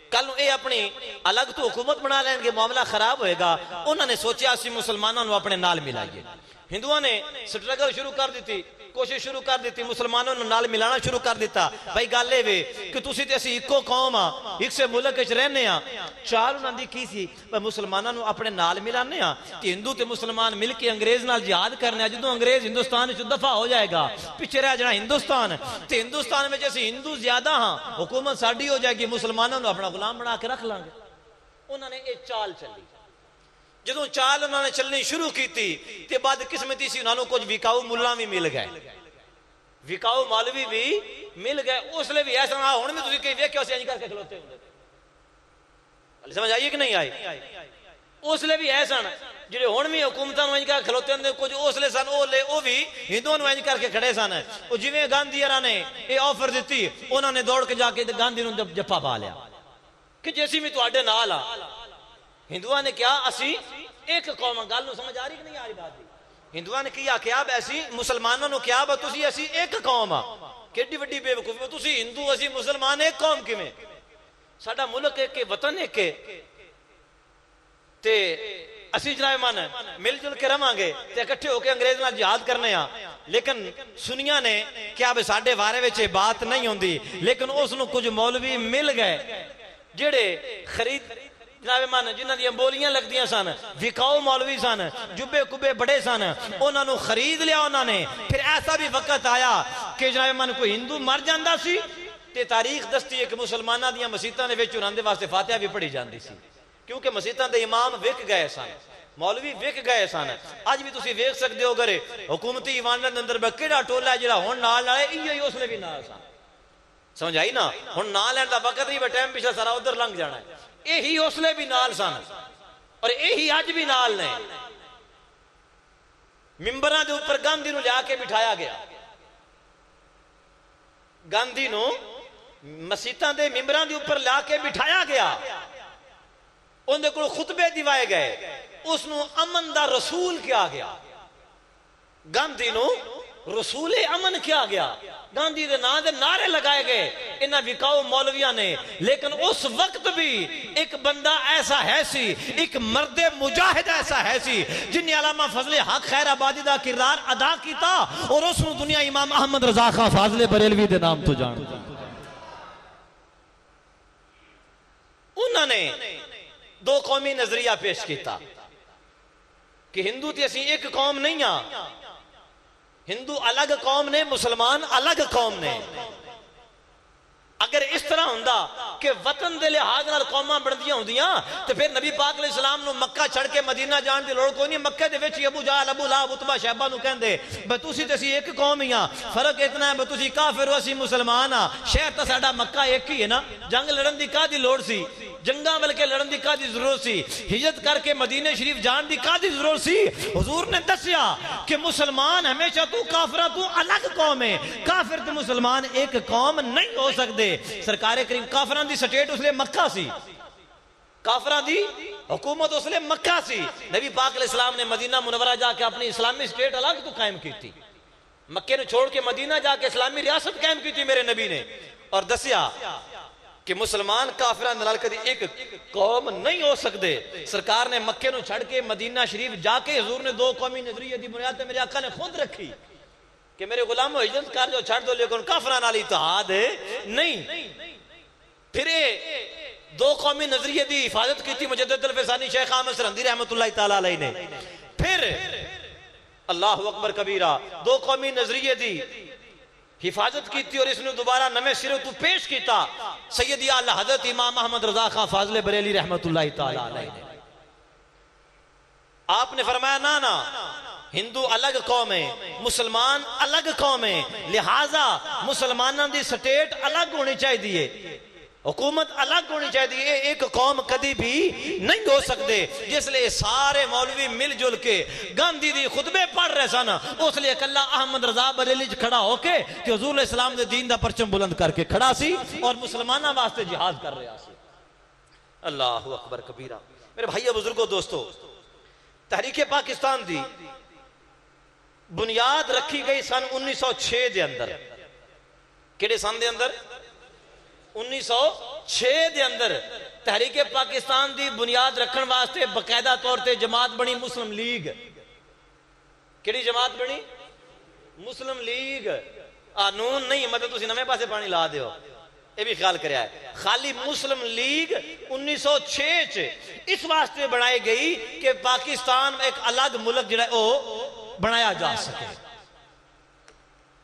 कल ये अपनी अलग तो हुकूमत बना लेंगे, मामला खराब होएगा। उन्होंने सोचा असीं मुसलमानों को अपने नाल मिलाइए। हिंदुओं ने स्ट्रगल शुरू कर दी, कोशिश शुरू कर दी, मुसलमानों ने नाल मिलाना शुरू कर दिता। भाई गल ये वे कि तुसीं ते असीं इक्को कौम आ, एक से मुल्क विच रहने आ। चाल उन्हां दी की सी भाई मुसलमानों को अपने नाल मिलाने आ कि हिंदू ते मुसलमान मिल के अंग्रेज नाल जिहाद करने। जदों अंग्रेज हिंदुस्तान विच दफा हो जाएगा पिछे रह जाना हिंदुस्तान, ते हिंदुस्तान विच असीं हिंदू ज्यादा हाँ, हुकूमत साडी हो जाएगी, मुसलमानों को अपना गुलाम बना के रख लांगे। उन्होंने ये चाल चली। जदों चाल उन्होंने चलनी शुरू की ते बाद किस्मती सी उन्होंने कुछ विकाऊ मुल्ला भी मिल गए, विकाऊ मौलवी भी मिल गए। उसले भी ऐसा हुण भी तुसीं कई वेख्या इंज करके खलोते हुंदे, समझ आई कि नहीं आई? उसले भी ऐ सन जिहड़े हुण भी हुकूमतां नूं इंज करके खलोते हुंदे, कुछ उसले सन वो भी हिंदुओं नूं इंज करके खड़े सन। वो जिवें गांधी हरां ने ये ऑफर दी उन्होंने दौड़ के जाके गांधी नूं जप्पा पा लिया कि जे असीं भी तुहाडे नाल आ। हिंदुओं ने क्या असी एक कौम, गल नूं समझ आ रही कि नहीं आ रही बात? हिंदुओं ने की आख्या ऐसी मुसलमानों ने क्या तुसीं असी एक कौम आ। केडी वड्डी बेवकूफी, तुसीं हिंदू असी मुसलमान एक कौम किवें? साडा मुल्क एक है, वतन एक है, ते असी जनाब मन मिलजुल के रवांगे ते इकट्ठे होकर अंग्रेज नाल जिहाद करने आ। लेकिन सुनिया ने क्या भी साडे बारे विच बात नहीं होंदी, लेकिन उसनूं कुछ मौलवी मिल गए जेड़े खरीद जनाब मन जिन्हां दी बोलियां लगदियां सन, विकाऊ मौलवी सन, जुब्बे कुब्बे बड़े सन, उन्होंने खरीद लिया उन्होंने। फिर ऐसा भी वक्त आया कि जनाब मन कोई हिंदू मर जाता सी ते तारीख दसती है कि मुसलमानों दी मसीतां दे विच उन्हां दे वास्ते फातिहा भी पढ़ी जाती सी, क्योंकि मसीतां दे इमाम विक गए सन, मौलवी विक गए सन। अज भी तुसीं वेख सकदे हो अगर हुकूमती ईवानां दे अंदर किहड़ा टोला जिहड़ा हुण नाल नाले इहो ही उसले भी नाल सन। समझ आई ना? हुण नाल लैण दा वक्त नहीं, टाइम पिछला सारा उधर लंघ जाना है। यही उसले भी नाल सन और यही अज भी नाल ने। मिंबरां दे उपर गांधी नूं लिया के बिठाया गया, गांधी नूं मसीतां दे मिंबरां दे उपर ला के बिठाया गया, उहदे कोल खुतबे दिवाए गए, उसनूं अमन दा रसूल किया गया। गांधी नूं रसूले अमन किया गया, गांधी के नाम के नारे लगाए गए इन्हां विकाऊ मौलविया ने। लेकिन उस वक्त भी एक बंदा ऐसा है सी, एक मर्दे मुजाहिद ऐसा है सी जिन्हें अल्लामा फजल हक खैर आबादी का किरदार अदा किया और उसनूं दुनिया इमाम अहमद रजा खां फाजले बरेलवी के नाम तो जान। उन्होंने दो कौमी नजरिया पेश किया कि हिंदू ते असीं एक कौम नहीं आ, हिंदू अलग कौम ने, मुसलमान अलग कौम ने। अगर इस तरह हुंदा कि वतन के लिहाज नाल कौमां बनदियां होंदियां तो फिर नबी पाक अलैहिस्सलाम नूं मक्का छड़ के मदीना जाण दी लोड़ कोई नहीं। मक्के दे विच अबू जहल, अबू लहब, उतबा, शैबा नूं कहंदे बई तुसीं ते असीं एक कौम ही हां, फर्क इतना है बई तुसीं काफिर हो, असीं मुसलमान हां। शहर तां साडा मक्का एक ही है ना, जंग लड़न दी काहदी लोड़ सी? जंगा बल्कि लड़न दी काहदी जरूरत सी? हिजरत करके मदीने शरीफ जाण दी काहदी जरूरत सी? हुजूर ने दस्या कि मुसलमान हमेशा तू काफिर तू अलग कौम है, काफिर ते मुसलमान एक कौम नहीं हो सकते। सरकार करीम काफिरां दी स्टेट उसले मक्का सी, काफिरां दी हुकूमत उसले मक्का सी। नबी पाक अलैहिस्सलाम ने मदीना मुनव्वरा जाके अपनी इस्लामी स्टेट अलग तो कायम की थी। मक्के ने छोड़ के मदीना जाके इस्लामी रियासत कायम की थी मेरे नबी ने, और दसिया कि मुसलमान काफिरां नाल कदी एक कौम नहीं हो सकते। सरकार ने मक्के नूं छड़ के मदीना शरीफ जाके हुजूर ने दो कौमी नजरिए की बुनियाद पे मेरे आका ने खुद रखी कि मेरे गुलामो हिजरत कर जो छड़ दो, लेकिन काफिरां नाल इत्तेहाद नहीं। फिर दो कौमी नजरिए की हिफाजत की मुजद्दिद अल-फिसानी शेख अहमद सरहंदी रहमतुल्लाहि तआला अलैहि ने। फिर अल्लाह अकबर कबीरा दो कौमी नजरिए की हिफाजत की और इसने दोबारा नवे सिरे तो पेश किया सैयदी आला हजरत इमाम अहमद रजा खां फाजिल बरेली रहमतुल्लाहि तआला अलैहि ने। आपने फरमाया ना ना, हिंदू अलग कौम है, मुसलमान अलग कौम है, लिहाजा मुसलमानों की स्टेट अलग होनी चाहिए, हुकूमत अलग होनी चाहिए, एक कौम कभी भी नहीं हो सकते। जिसलिए सारे मौलवी मिलजुल के गांधी दी खुतबे पढ़ रहे सन, उसलिए कल्ला अहमद रजा बरेली खड़ा होके हुजूर इस्लाम दे दीन दा परचम बुलंद करके खड़ा सी और मुसलमाना वास्ते जिहाद कर रहा सी। अल्लाहु अकबर कबीरा। मेरे भाइयों बुजुर्गों दोस्तों, तहरीके पाकिस्तान दी बुनियाद रखी गई सन 1906 के अंदर। किहड़े सन दे अंदर? 1906 के अंदर तहरीके पाकिस्तान की बुनियाद रखने वास्ते बकायदा तौर पर जमात बनी मुस्लिम लीग। किहड़ी जमात बनी? मुस्लिम लीग। कानून नहीं, मतलब तुसीं नवे पासे पानी ला दिओ, ये भी ख्याल करया है। खाली मुस्लिम लीग 1906 च इस वास्ते बनाई गई कि पाकिस्तान एक अलग मुल्क जिहड़ा ओ बनाया जा सके।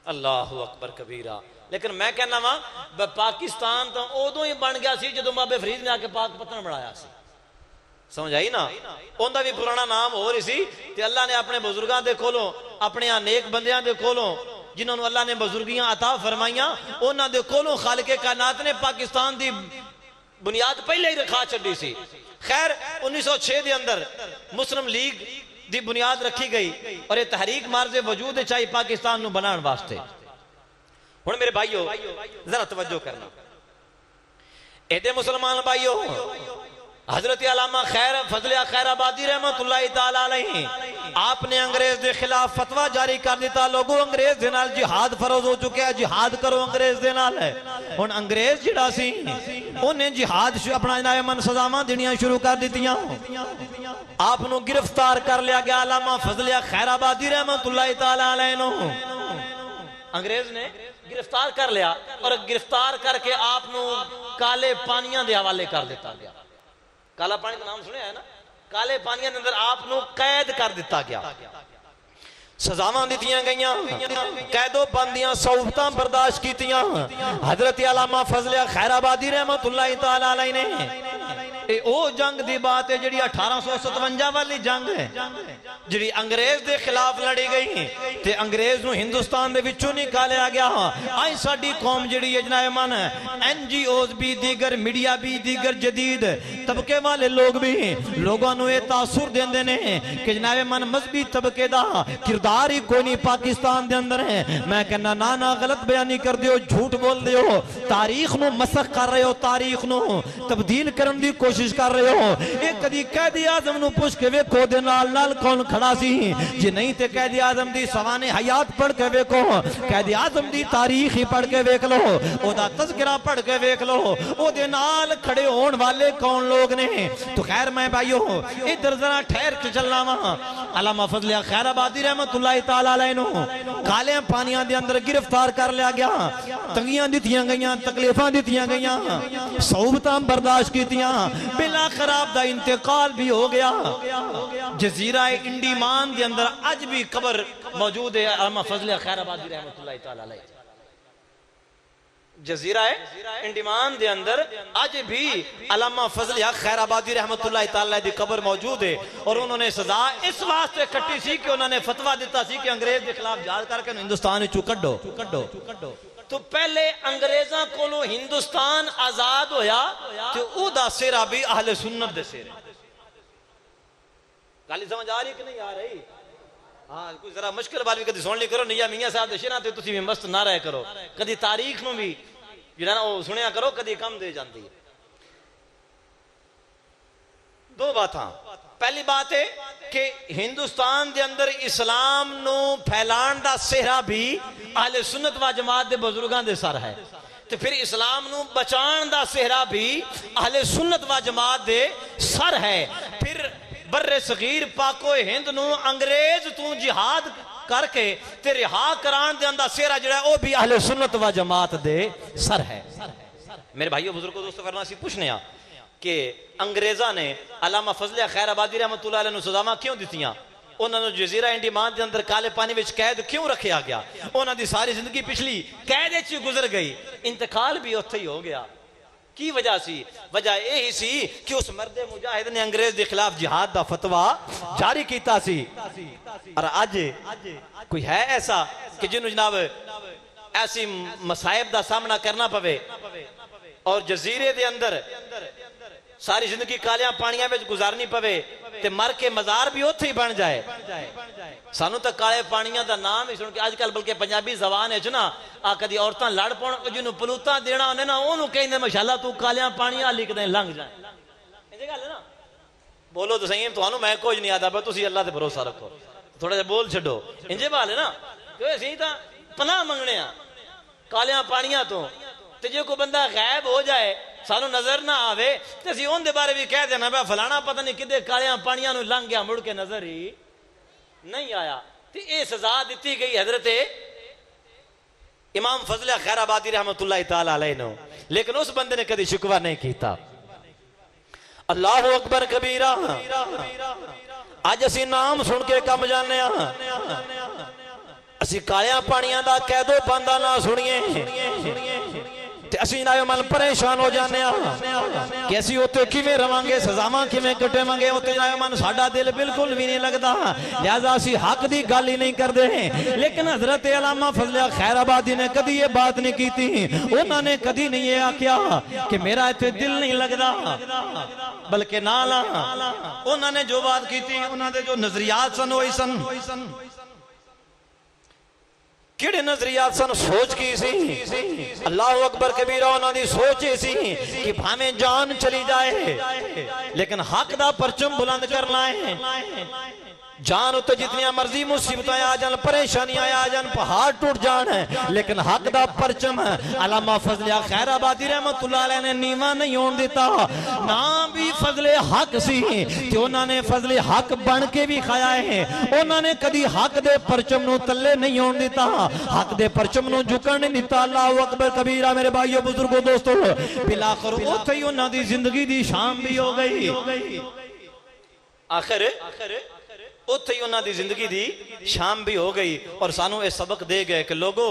अल्लाहु अकबर कबीरा। लेकिन मैं कहना वा पाकिस्तान तो उदों ही बन गया सी जो बाबे फरीद ने आके पाक पतन बनाया सी। समझ आई ना? उनका भी पुराना नाम हो रही सी ते अल्लाह ने अपने बुजुर्गों के कोलों, अपने अनेक बंदियां के कोलों जिन्होंने अल्लाह ने बुजुर्गियां अता फरमाइयां, उन्हां दे कोलों खालिके कायनात ने पाकिस्तान की बुनियाद पहले ही रखा छड़ी सी। खैर 1906 के अंदर मुस्लिम लीग की बुनियाद रखी गई और यह तहरीक मार्ज वजूद चाहिए पाकिस्तान नूं बनाने वास्ते। हुण मेरे भाइयों जरा तवज्जो करना, एदे मुसलमान भाइयों, हजरत अल्लामा खैर फजल खैराबादी रहमतुल्लाहि तआला अलैहि आपने अंग्रेज के खिलाफ फतवा जारी कर दिता। लोगों अंग्रेज दे नाल जिहाद फरोज हो चुका है, जिहाद करो अंग्रेज दे नाल। हुण अंग्रेज जिहड़ा सी उन्हें जिहाद अपना नायमन सजावां देनियां शुरू कर दित्तियां। आप नूं गिरफ्तार कर लिया गया अल्लामा फजल खैराबादी रहमतुल्लाहि तआला अलैहि नूं अंग्रेज ने गिरफ्तार कर लिया और गिरफ्तार करके आप काले पानियां के हवाले कर दिता गया। काला पानी का नाम सुने है ना? काले पानियां के अंदर आप कैद कर दिता गया, सजावां दित्तियां गईयां, कैदो बंदियां सौबतां बर्दाश्त कीतियां। हजरत अल्लामा फजल खैराबादी रहमतुल्लाहि तआला अलैहि ने ओ जंग दी बात है जिहड़ी 1857 वाली जंग है, जिहड़ी अंग्रेज दे खिलाफ लड़ी गई ते अंग्रेज नूं हिंदुस्तान दे विचों निकालिया गया। आई साडी कौम जिहड़ी है जनाब मन NGOs भी, दीगर मीडिया भी, दीगर जदीद तबके वाले लोग भी लोगों नूं ये तासुर देंदे ने कि जनाब मन मजहबी तबके दा किरदार ही कोई नहीं पाकिस्तान दे अंदर है। मैं कहना ना ना, गलत बयानी कर दियो, झूठ बोल दियो, तारीख नूं मसख कर रहे हो, तारीख नूं तब्दील करन दी कोशिश कर रहे हो। एक कदी कैदी आजम नूं पुछ के वेखो दे नाल नाल कौन खड़ा सी, जे नहीं ते कैदी आजम दी सवाने हयात पढ़ के वेखो, कैदी आजम दी तारीख ही पढ़ के वेख लो, ओदा तज़किरा पढ़ के वेख लो, ओदे नाल खड़े होण वाले कौन लोग ने। तो खैर मैं भाइयों इधर जरा ठहर के चलना वा। अल्लामा फजल खैराबादी रहमतुल्लाहि तआला अलैहि नूं काले पानियां दे अंदर गिरफ्तार कर लिया गया, तंगियां दित्तियां गईयां, तकलीफां दित्तियां गईयां, सौबतां बर्दाश्त कीतियां, बिलाखिर आपदा इंतकाल भी हो गया। जजीरा इंडीमान के अंदर अज भी कब्र मौजूद है अल्लामा फजल खैराबादी रहमतुल्लाहि तआला अलैहि। जजीरा इंडमान दे अंदर आज भी अल्लामा फजल हक खैराबादी रहमतुल्लाह तआला दी कब्र मौजूद है और उन्होंने सजा इस वास्ते कट्टी सी कि उन्होंने फतवा दिता सी कि अंग्रेज के खिलाफ जहाद करके हिंदुस्तान चू कड्डो। तो पहले अंग्रेजा कोलों हिंदुस्तान आजाद होया तो उदा सिरा भी अहले सुन्नत दे सिर। गल समझ आ रही कि नहीं आ रही? हाँ, कोई जरा मुश्किल बात भी कभी सुन ली करो। निया मियां साहब दे शेरां ते तुसी भी मस्त ना रहे करो। कभी तारीख में भी जिहड़ा ना वो सुनिया करो, कभी कम दे जाती है। दो बातां, पहली बात है कि हिंदुस्तान दे अंदर इस्लाम नू फैलाण दा सेहरा भी अहले सुन्नत व जमात दे बुजुर्गां दे सर है, तो फिर इस्लाम नू बचाण दा सेहरा भी अहले सुन्नत व जमात दे सर है। फिर बर्रे सगीर पाको हिंद नू अंग्रेज तू जिहाद करके ते रिहा कराण दे अंदा सेहरा जिहड़ा ओ भी अहले सुन्नत व जमात दे सर है। मेरे भाइयों बुजुर्गों दोस्तों, करना सी पूछने आ कि अंग्रेजा ने अल्लामा फजल हक खैराबादी रहमतुल्लाह अलैह नू सजावां क्यों दित्तियां? उन्होंने जजीरा इंडमान के अंदर काले पानी में कैद क्यों रखा गया? उन्होंने सारी जिंदगी पिछली कैद च गुजर गई, इंतकाल भी उत्थे ही हो गया। की वजह सी? वजह यही सी कि उस मर्दे मुजाहिद ने अंग्रेज के खिलाफ जिहाद का फतवा जारी किया सी। और आज कोई है ऐसा कि जिन्होंने जनाब ऐसी मसाइब का सामना करना पवे और जजीरे के अंदर सारी जिंदगी कालियां पानियां में गुजारनी पवे ते मर के मजार भी उत्थे ही बन जाए? सानू तो काले पानियां का नाम ही सुन के अजकल बल्कि पंजाबी जबान है ना आ कदी औरतां लड़ पौण जिन्हों पलूता देना होने ना ओनू कहंदे माशाअल्लाह तू कालियां पानियां लिखदे लंघ जाए। इंज गल है ना? बोलो तो सही, तुहानू मैं कुछ नहीं आता, पर तुसी अल्लाह ते भरोसा रखो, थोड़ा जिहा बोल छड्डो। इंजे बाल है ना कि असीं तां पनाह मंगणे आ कालियां पानियां तो, ते जे कोई बंदा गायब हो जाए सानू नजर ना आवे तो असीं उहदे बारे भी कह देना भाई फलाना पता नहीं किदे कालियां पानियां नू लंघ गया, मुड़ के नजर ही नहीं आया। तो ये सजा दी गई हजरत इमाम फजल हक खैराबादी रहमतुल्लाह तआला अलैह नू, लेकिन उस बंदे ने कभी शिकवा नहीं किया। अल्लाहु अकबर कबीरा। अज असीं नाम सुन के कम जाने असीं कालियां पानियां दा कैदो बंदा ना सुनिए ते असीं ना मन परेशान हो जाने कि असीं उत्ते किवें रवांगे, सजावां किवें कटेवांगे, उत्ते ना मन साडा दिल बिल्कुल भी नहीं लगदा, लिहाजा असीं हक दी गल ही नहीं करदे। लेकिन हजरत अल्लामा फजल हक खैराबादी ने कदी ये बात नहीं की, उन्होंने कदी नहीं ये आख्या कि मेरा इत्थे दिल नहीं लगदा, बल्कि नाल उन्होंने जो बात की उन्होंने जो नजरियात सन वही सन। किहड़े नजरियात सन? सोच की सी? अल्लाह अकबर कबीरा उन्होंने सोच सी कि भावें जान चली जाए लेकिन हक दा परचम बुलंद करना है। जान उत्ते जितनियां मर्जी मुसीबत आ जान, परेशानियां आ जान, पहाड़ टूट जान है, लेकिन हक दा परचम अल्लामा फजल हक खैराबादी रहमतुल्लाह अलैह ने नीवा नहीं होने दिता। ना भी फजले हक सी ते उन्होंने फजले हक बन के भी खाया है, उन्होंने कदी हक दे परचम नू तले नहीं होने दिता, हक दे परचम नू झुकण नहीं दिता। अल्लाहु अकबर कबीरा। मेरे भाइयों बुजुर्गों दोस्तों, बिलाखिर उत्थे ही उन्हां दी जिंदगी दी शाम भी हो गई। आखिर उत्थे ही उन्हां दी जिंदगी दी शाम भी हो गई और सानू ये सबक दे गए कि लोगो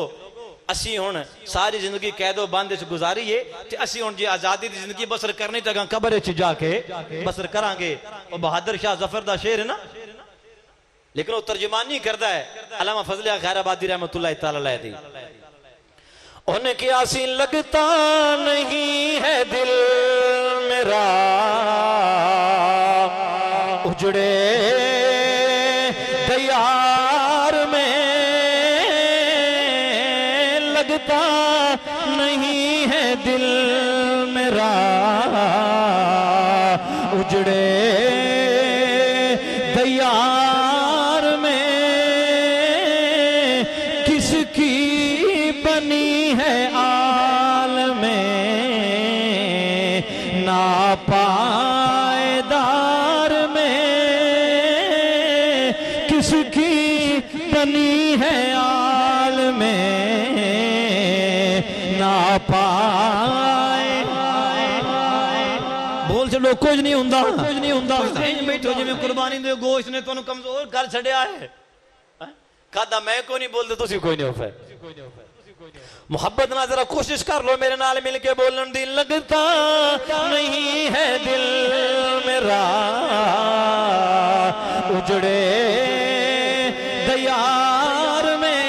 असी हुण सारी जिंदगी कैदो बंद च गुजारी है ते असी हुण जे आजादी दी जिंदगी बसर करनी ते कब्र च जाके बसर करांगे। और बहादुर शाह जफर दा शेर है ना, लेकिन वो तर्जुमानी करदा है अल्लामा फजल हक खैराबादी रहमतुल्लाह तआला अलैह दी। उन्हें क्या सी लगता नहीं है दिल मेरा उजड़े यार में, लगता नहीं है दिल मेरा उजड़े दयार में, किसकी बनी है आल में ना पायदार में, किसकी बनी है आल में ना पाए। बोल चलो कुछ नहीं हुंदा, कुछ नहीं हुंदा। बैठो जिवें कुर्बानी दे गोश्त ने तुहानू कमजोर कर छड़िया है। खादा मैं कोई नहीं बोलते, तुसी कोई नहीं हो, फिर मोहब्बत ना जरा कोशिश कर लो मेरे नाल मिल के बोलन दी। लगता नहीं है दिल मेरा उजड़े दयार में,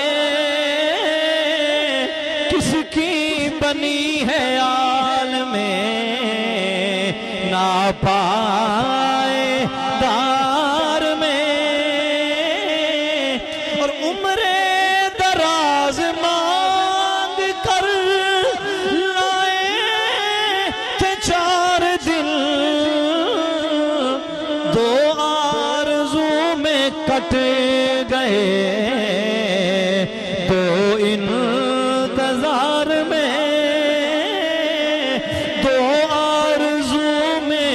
किसकी बनी है आल में ना पाए दार में। और उम्रे दराज मांग कर लाए थे 4 दिल, 2 आरज़ू में कट गए, 2 इंतजार में, 2 आरज़ू में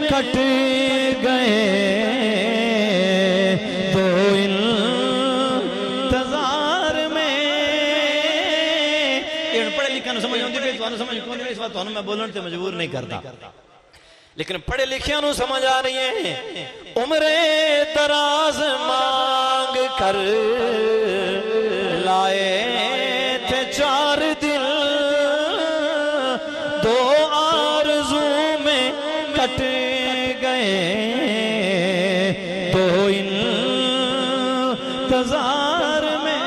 कट गए, 2 इंतजार में। ये पढ़े लिखे समझ आती पे समझ कौन इस बात मैं बोलने से मजबूर नहीं करता, लेकिन पढ़े लिखिया समझ आ रही है। उम्रे दराज मांग कर लाए थे 4 दिल, 2 आरज़ू में कट गए, 2 इंतजार में।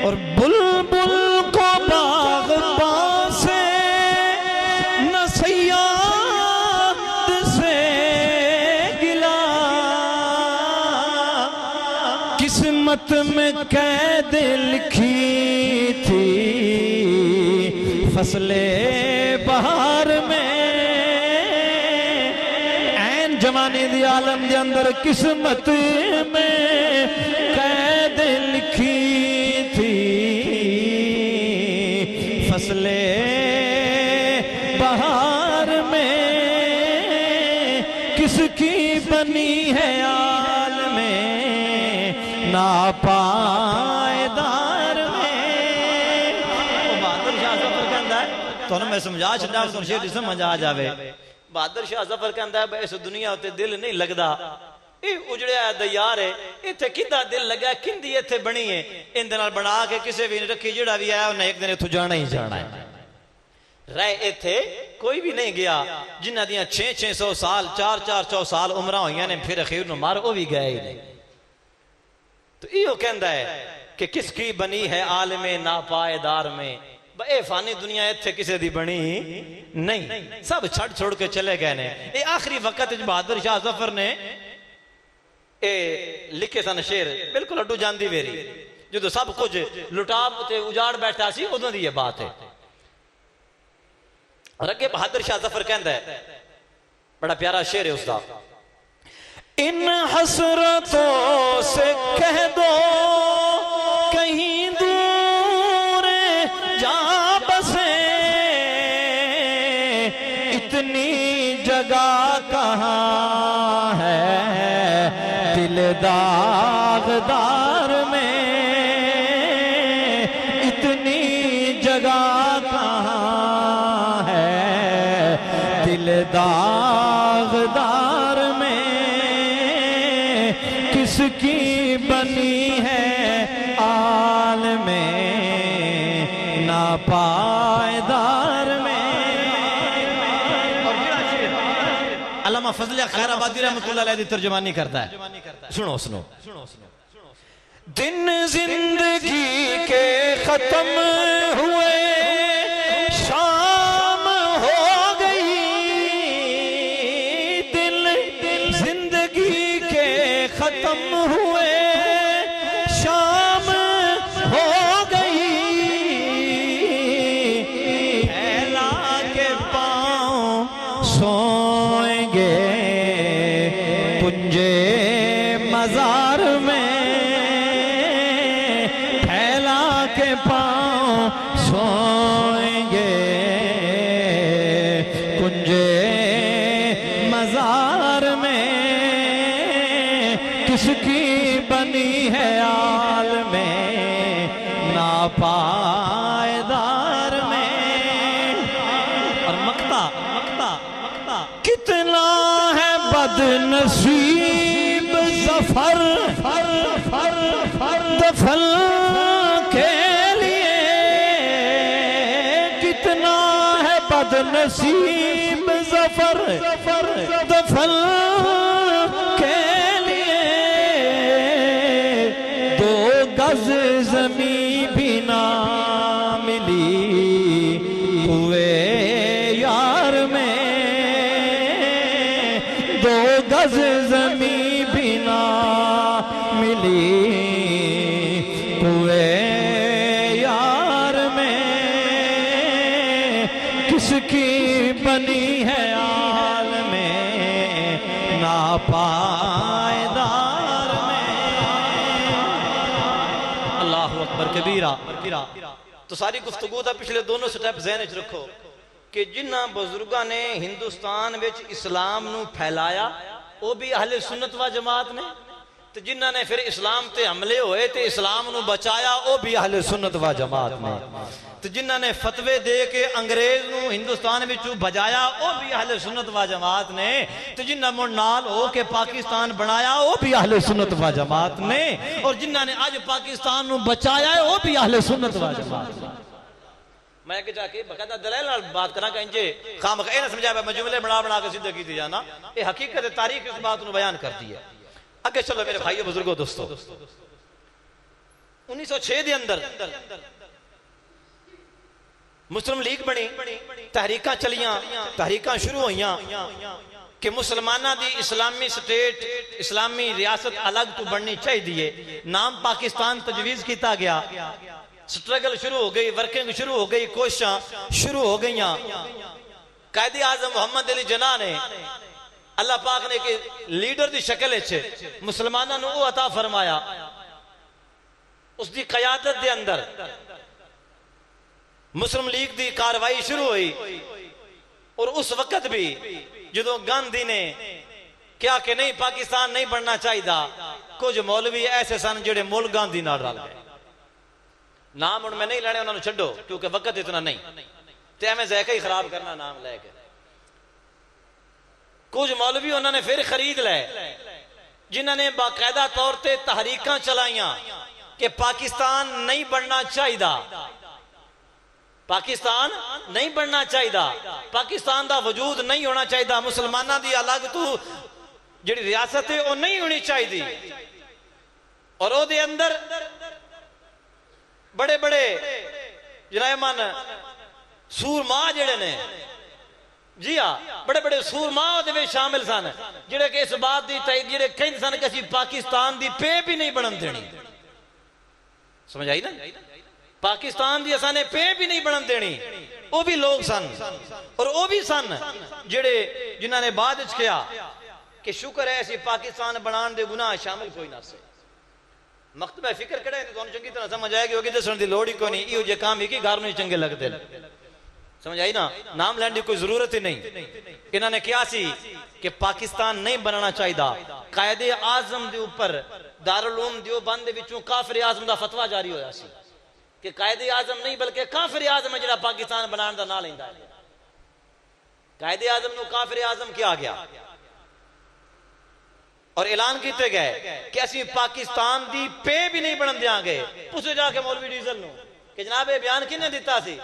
और बुलबुल को बाग़बान से न सय्याद से गिला, किस्मत में कैद लिखी थी फसले बहार में। ऐन जवानी दी आलम दे अंदर किस्मत में कैद लिखी थी फसले बहार में, किसकी बनी है आल में ना पायदार में। बहादुर शाह ज़फ़र कहता है तो मैं समझा छड़ा तो शेर समझ आ जावे। बहादुर शाह ज़फ़र कहता है इस दुनिया उत्ते दिल नहीं लगदा, ये उजड़िया दयार है, इत्थे किदा दिल लगा, किंदी इत्थे बनी है, इंदे नाल बना के किसी भी रखी, जेड़ा भी आया उन्हें एक दिन इत्थों जाना ही जाना है। रह इत्थे कोई भी नहीं गया, जिन्हां दियां 600 साल 400 साल उम्र हुई ने, फिर अखीर नूं मार वो भी गए ही नहीं। तो इहो कहंदा है कि किसकी बनी है आलमे नापायदार में, ए फानी दुनिया इत्थे किसी दी बनी नहीं, सब छड़ छोड़ के चले गए ने। ये आखिरी वक्त बहादुर शाह ज़फ़र ने लिखे सन शेर, बिल्कुल अड्डू जांदी वेरी, जो सब कुछ लुटा उजाड़ बैठा सी उदों दी ये बात है। और अगे बहादुर शाह ज़फ़र कहंदा है, बड़ा प्यारा शेर है उसका, इन हसरतों से कह दो कहीं दूर जा बसे, इतनी जगह कहाँ है दिल दागदार में, इतनी जगह कहाँ है दिल दागदार में, किसकी बनी है आल में नापायदार में। अल्लामा फजल खैराबादी रहमतुल्लाह अलैह दी तर्जुमानी करता है, सुनो सुनो। दिन जिंदगी के खत्म हुए शाम हो गई, दिल जिंदगी के खत्म हुए शाम हो गई, फैला के पाँव सोएंगे पुंजे मजार में, फैला के पाँव सोएंगे कुंजे मजार में, किसकी बनी है आल में नापायदार में। और मक्ता मक्ता मक्ता कितना है बदनसीब ज़फ़र फर फर फर दफन के लिए कितना है बदनसीब ज़फ़र, दफन के लिए 2 गज ज़मीं भी ना मिली हुए यार में, 2 गज ज़मीं भी ना मिली हुए यार में, किसकी बनी है आल में नापायदार में। अल्लाह अकबर कबीरा। तो सारी गुफ्तगू का पिछले दोनों स्टेप ज़हन च रखो कि जिन्हां बुजुर्गां ने हिंदुस्तान विच इस्लाम नू फैलाया वो भी अहले सुन्नत व जमात ने, तो जिन्हां ने फिर इस्लाम ते हमले होए ते इस्लाम नू बचाया वो भी अहले सुन्नत व जमात ने, तो जिन्हां ने फतवे दे के अंग्रेज नू हिंदुस्तान विचों भजाया वो भी अहले सुन्नत व जमात ने, तो जिन्हां मुड़ नाल हो के पाकिस्तान बनाया वो भी अहले सुन्नत व जमात ने, और जिन्हां ने अज पाकिस्तान नू बचाया है वो भी अहले सुन्नत व जमात ने। मैं के जाके बकायदा दलाल नाल बात करा कि इंजे खाम ए ना समझाया मैं जुमले बना के सीधे की जाना, ये हकीकत तारीख इस बात को बयान करती है। आगे चलो मेरे भाइयों बुजुर्गों दोस्तों, 1906 के अंदर मुस्लिम लीग बनी, तहरीकां चलियां, तहरीकां शुरू हुई कि मुसलमाना दी इस्लामी स्टेट, इस्लामी रियासत अलग तो बननी चाहिए, नाम पाकिस्तान तजवीज़ किया गया, स्ट्रगल शुरू हो गई, वर्किंग शुरू हो गई, कोशिशां शुरू हो गई। कायदे आज़म मोहम्मद अली जिन्ना ने अल्लाह पाक ने कि लीडर की शक्ल मुसलमानों को अता फरमाया, उसकी कयादत के अंदर मुस्लिम लीग की कार्रवाई शुरू हुई। और उस वक्त भी जो गांधी ने क्या कि नहीं पाकिस्तान नहीं बनना चाहिए, कुछ मौलवी ऐसे सन जिहड़े मुल गांधी नाल रल गए। नाम हुण मैं नहीं लेने, उन्होंने छड्डो क्योंकि वक्त इतना नहीं, तो एवं ज़ायका ही खराब करना नाम लैके। कुछ मौलवी उन्होंने फिर खरीद ले जिन्होंने बाकायदा तौर पर तहरीकां चलाइया कि पाकिस्तान नहीं बनना चाहिए, पाकिस्तान नहीं बनना चाहिए, पाकिस्तान का वजूद नहीं होना चाहिए, मुसलमानों की अलग तो जी रियासत है वो नहीं होनी चाहिए। और वो अंदर बड़े बड़े जनायमान सूरमा जिहड़े ने, जी हाँ, बड़े बड़े सूरमा शामिल सन जिहड़े कि इस बात की जिहड़े कहते सन कि असीं पाकिस्तान की पे भी नहीं बनन देनी। समझ आई ना, पाकिस्तान की असाने पे भी नहीं बनन देनी। वो भी लोग सन और वो भी सन जिहड़े जिन्होंने बाद किया कि शुक्र है असीं पाकिस्तान बनाने दे गुनाह शामिल कोई ना से। मकतबा फिक्र कड़ा है तो चंगी तरह समझ आएगी, होगी दसण की लोड़ ही कोई नहीं, इहो जे काम ही घर में चंगे लगते। समझ आई ना, नाम लैण की कोई जरूरत ही नहीं। इन्होंने कहा सी कि पाकिस्तान नहीं बनना चाहिए। कायदे आजम के उपर दारुल उलूम देवबंद विचों काफिर आजम का फतवा जारी होया सी कि कायदे आजम नहीं बल्कि काफिर आजम जिहड़ा पाकिस्तान बनाने का नाम लैंदा है। कायदे आजम नूं काफिर आजम किया गया और ऐलान किए गए कि असीं पाकिस्तान की पे भी नहीं बनन देंगे। पूछो जाके मौलवी डीजल नूं कि जनाब ये बयान किन्ने दिता सी।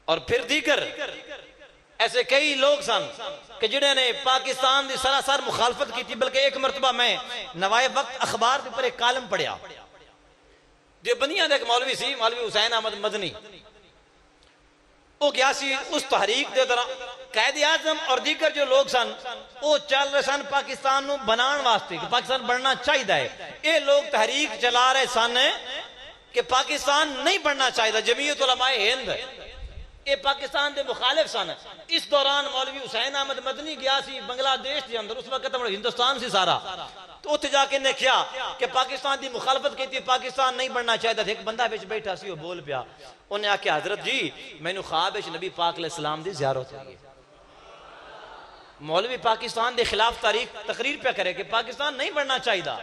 और फिर दीगर ऐसे कई लोग सन कि जिन्होंने पाकिस्तान की सरासर मुखालफत की थी। बल्कि एक मरतबा मैं नवाए वक्त अखबार के ऊपर एक कालम पढ़िया, जो बनिया एक मौलवी सी, मौलवी हुसैन अहमद मदनी, वो गया सी उस तहरीक के दौरान कायदे आजम और दीगर जो लोग सन वो चल रहे सन पाकिस्तान नूं बनाने वास्ते कि पाकिस्तान बनना चाहिए। ये लोग तहरीक चला रहे सन कि पाकिस्तान नहीं बनना चाहिए। जमीयत उलमाए हिंद ये पाकिस्तान के मुखालिफ सन। इस दौरान मौलवी हुसैन अहमद मदनी गया सी बांग्लादेश के अंदर, उस वक्त हिंदुस्तान से सारा, तो उत्थे जाके ने क्या कि पाकिस्तान की मुखालफत की थी, पाकिस्तान नहीं बनना चाहिए। एक बंदा बिच बैठा सी, वो बोल पिया, उन्हें आख्या हजरत जी मैनू ख्वाब विच नबी पाक अलैहिस्सलाम दी ज़ियारत हुई है। मौलवी पाकिस्तान के खिलाफ तकरीर पे करे कि पाकिस्तान नहीं बनना चाहिए।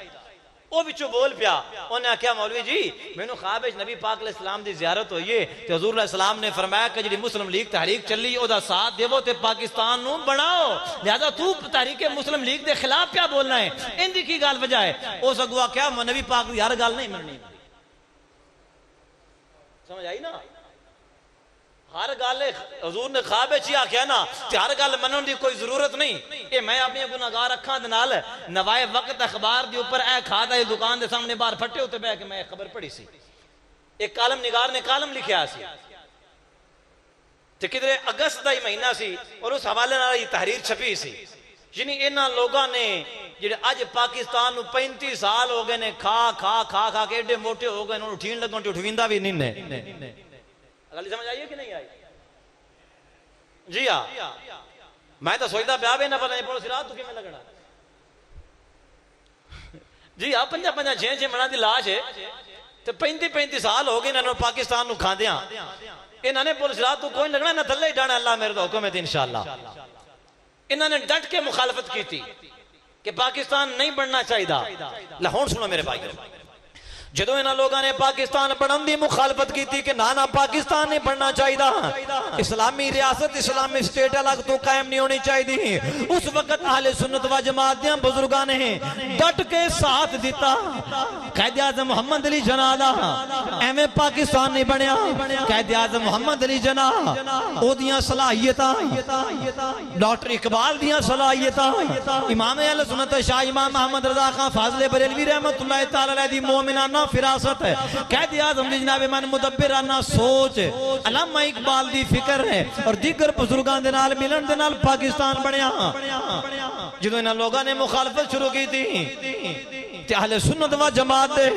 वो बिचों बोल पिया, उन्हें आख्या मौलवी जी मैनू ख्वाब नबी पाक अलैहिस्सलाम दी ज़ियारत हुई है ते हुज़ूर अलैहिस्सलाम ने फरमाया कि जी मुस्लिम लीग तहरीक चली ओदा साथ देवो ते पाकिस्तान नू बनाओ, लिहाजा तू तहरीक मुस्लिम लीग के खिलाफ क्या बोलना है, इनकी की गल वजह है। उस अगुआ क्या नबी पाक दी हर गल नहीं मननी, समझ आई ना, हर गल हजूर ने ख्वाब च आख्या ना ते हर गल मनन की कोई जरूरत नहीं। ये मैं अपनी गुनाहगार अखां दे नाल नवाए वक्त अखबार के उपर ए खाता है दुकान के सामने बाहर फट्टे उत्ते बह के मैं खबर पढ़ी सी, एक कालम निगार ने कालम लिखिया सी ते किधरे अगस्त का ही महीना सी और उस हवाले नाल ही तहरीर छपी सी, यानी इन्हां लोगों ने जिहड़े अज पाकिस्तान नूं 35 साल हो गए ने खा खा खा खा के एडे मोटे हो गए उन्होंने उठीन लगन ते उठविंदा भी नहीं ने। गल समझ आई है कि नहीं आई? जी हाँ, मैं तो सोचता प्या भी ना पता नहीं पुलिस रात तू किवें लगना। जी हाँ, 5-5 6 मना की लाश है तो 35 साल हो गए इन्होंने पाकिस्तान नूं खांदियां, इन्होंने पुलिस रात तू कोई लगना ना थल्ले ही डाना, अल्लाह मेरे तो हुक्म है इंशाअल्लाह। इन्होंने डट के मुखालफत की थी कि पाकिस्तान नहीं बनना चाहिए। लाहौर सुनो मेरे भाई, जदों इन्हां लोगों ने पाकिस्तान बनने की मुखालफत की थी कि ना पाकिस्तान नहीं बनना चाहिए, इस्लामी रियासत इस्लामी स्टेट अलग तो कायम नहीं होनी चाहिए, उस वक्त अहले सुन्नत व जमात दे बुजुर्गां ने डट के साथ दिता। कायदे आज़म मोहम्मद अली जिन्नाह दा एवें पाकिस्तान नहीं बनया, कायदे आज़म मोहम्मद अली जिन्नाह ओदियां सलाहियतां, डॉक्टर इकबाल दियां सलाहियतां, इमाम अहले सुन्नत शाह इमाम अहमद रज़ा खान फाज़िल बरेलवी रहमतुल्लाह तआला अलैहि दी मोमिनाना फिरासत है, कायदे आज़म दी जनाब मन मुदब्बिराना सोच, अल्लामा इकबाल दी फिक्र है और दीगर बुजुर्गां दे नाल मिलन दे नाल पाकिस्तान बनया। जदों इन्हां लोगों ने मुखालफत शुरू की थी ते अहले सुन्नत व जमात दे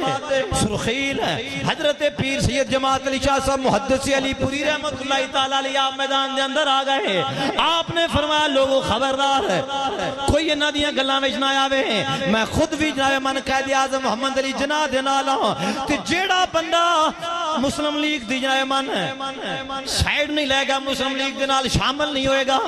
सुरखील हजरत पीर सैयद जमात अली शाह साहब मुहद्दिस अलीपुरी रहमतुल्लाह तआला अलैहि आप मैदान दे अंदर आ गए। आपने फरमाया लोगों खबरदार कोई इन्हां दियां गल्लां विच ना आवे, मैं खुद भी जनाब मन कायदे आज़म मोहम्मद अली जिन्नाह दे नाल ते जेड़ा बंदा मुस्लिम लीग दी जनाब मन साइड नहीं लेगा, मुस्लिम लीग दे नाल शामिल नहीं होएगा,